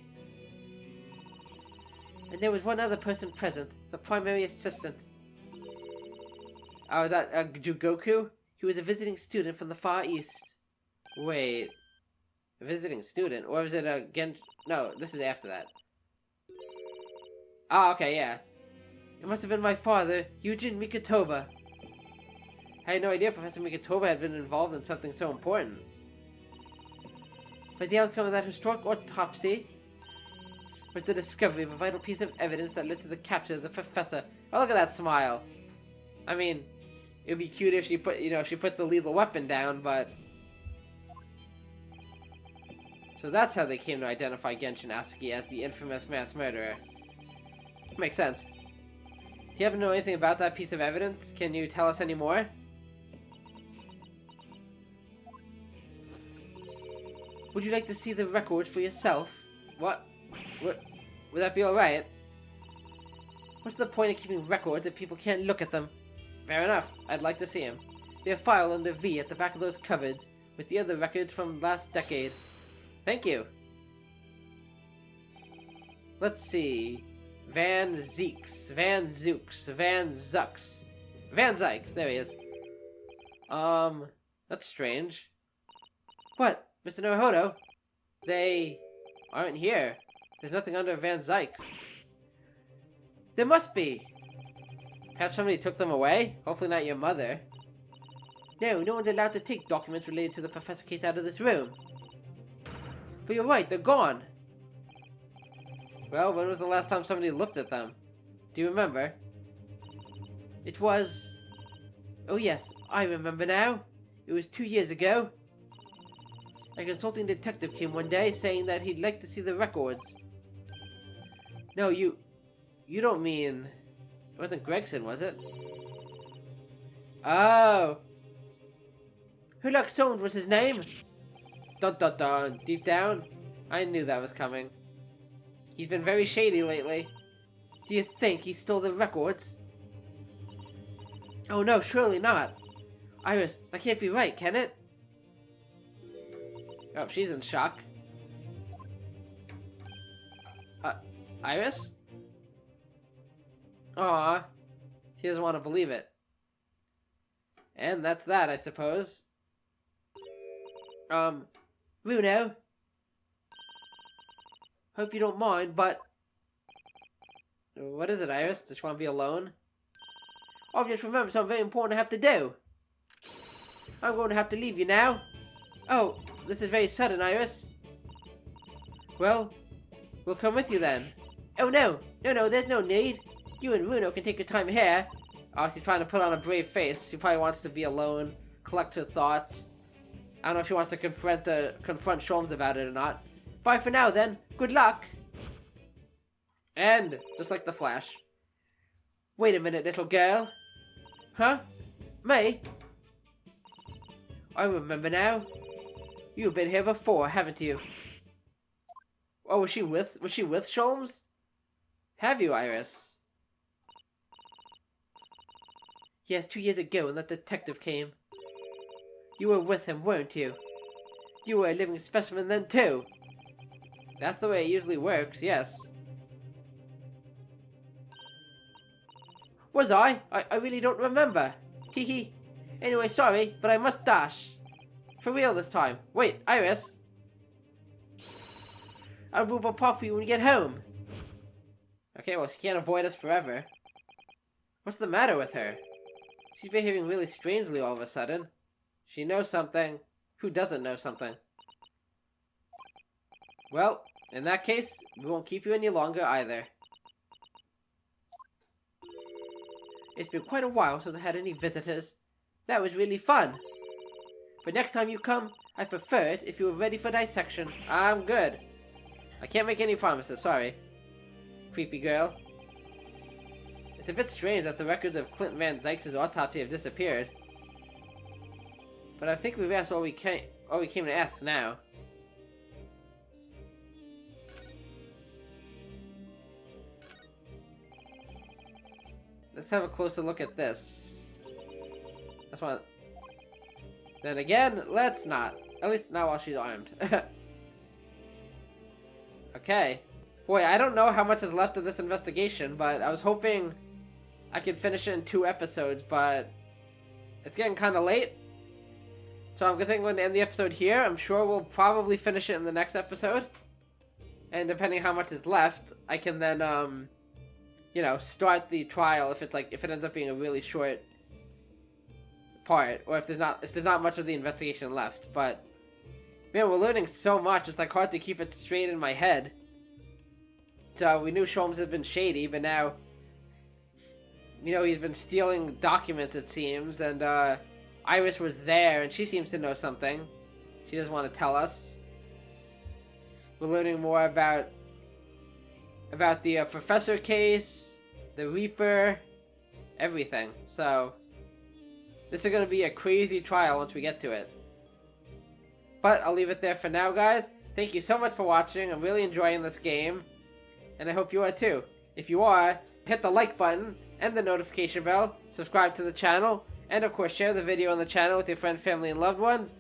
And there was one other person present, the primary assistant. Oh, that Jugoku? He was a visiting student from the Far East. Wait, a visiting student? Or was it a No, this is after that. Oh, okay, yeah. It must have been my father, Eugene Mikotoba. I had no idea Professor Mikotoba had been involved in something so important. But the outcome of that historic autopsy was the discovery of a vital piece of evidence that led to the capture of the professor. Oh, look at that smile. I mean, it would be cute if she put, she put the lethal weapon down, but... So that's how they came to identify Genshin Asuki as the infamous mass murderer. Makes sense. Do you happen to know anything about that piece of evidence? Can you tell us any more? Would you like to see the records for yourself? What? Would that be alright? What's the point of keeping records if people can't look at them? Fair enough. I'd like to see them. They're filed under V at the back of those cupboards, with the other records from last decade. Thank you. Let's see. Van Zeeks. Van Zooks. Van Zucks. Van Zykes. There he is. That's strange. What? Mr. Naruhodo? They aren't here. There's nothing under Van Zykes. There must be. Perhaps somebody took them away? Hopefully not your mother. No, no one's allowed to take documents related to the professor case out of this room. But you're right, they're gone. Well, when was the last time somebody looked at them? Do you remember? It was... Oh yes, I remember now. It was 2 years ago. A consulting detective came one day saying that he'd like to see the records. No, you don't mean... It wasn't Gregson, was it? Oh! Herlock Soames was his name? Dun dun dun. Deep down, I knew that was coming. He's been very shady lately. Do you think he stole the records? Oh no, surely not. Iris, that can't be right, can it? Oh, she's in shock. Iris? Aw, she doesn't want to believe it. And that's that, I suppose. Runo? Hope you don't mind, but... What is it, Iris? Does she want to be alone? I've just remembered something very important I have to do. I'm going to have to leave you now. Oh, this is very sudden, Iris. Well, we'll come with you then. Oh no, there's no need. You and Runo can take your time here. Oh, she's trying to put on a brave face. She probably wants to be alone, collect her thoughts. I don't know if she wants to confront Sholmes about it or not. Bye for now then. Good luck. And, just like the Flash. Wait a minute, little girl. Huh? May? I remember now. You've been here before, haven't you? Oh, was she with Sholmes? Have you, Iris? Yes, 2 years ago when that detective came. You were with him, weren't you? You were a living specimen then, too. That's the way it usually works, yes. Was I? I really don't remember. Teehee. Anyway, sorry, but I must dash. For real this time. Wait, Iris. I'll move a pot for you when you get home. Okay, well, she can't avoid us forever. What's the matter with her? She's behaving really strangely all of a sudden. She knows something. Who doesn't know something? Well, in that case, we won't keep you any longer either. It's been quite a while since I had any visitors. That was really fun. But next time you come, I prefer it if you were ready for dissection. I'm good. I can't make any promises, sorry. Creepy girl. It's a bit strange that the records of Clint Van Zykes' autopsy have disappeared. But I think we've asked all we came to ask now. Let's have a closer look at this. That's one. Then again, let's not. At least not while she's armed. Okay. Boy, I don't know how much is left of this investigation, but I was hoping I could finish it in 2 episodes, but it's getting kind of late. So I'm going to end the episode here. I'm sure we'll probably finish it in the next episode. And depending on how much is left, I can then, start the trial if it ends up being a really short part, or if there's not much of the investigation left. But man, we're learning so much. It's hard to keep it straight in my head. So we knew Sholmes had been shady, but now, he's been stealing documents, it seems, and Iris was there, and she seems to know something. She doesn't want to tell us. We're learning more about the professor case, the Reaper, everything. So this is going to be a crazy trial once we get to it. But I'll leave it there for now, guys. Thank you so much for watching. I'm really enjoying this game, and I hope you are too. If you are, hit the like button and the notification bell, subscribe to the channel, and of course share the video on the channel with your friends, family, and loved ones.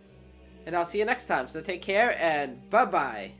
And I'll see you next time, so take care, and bye-bye.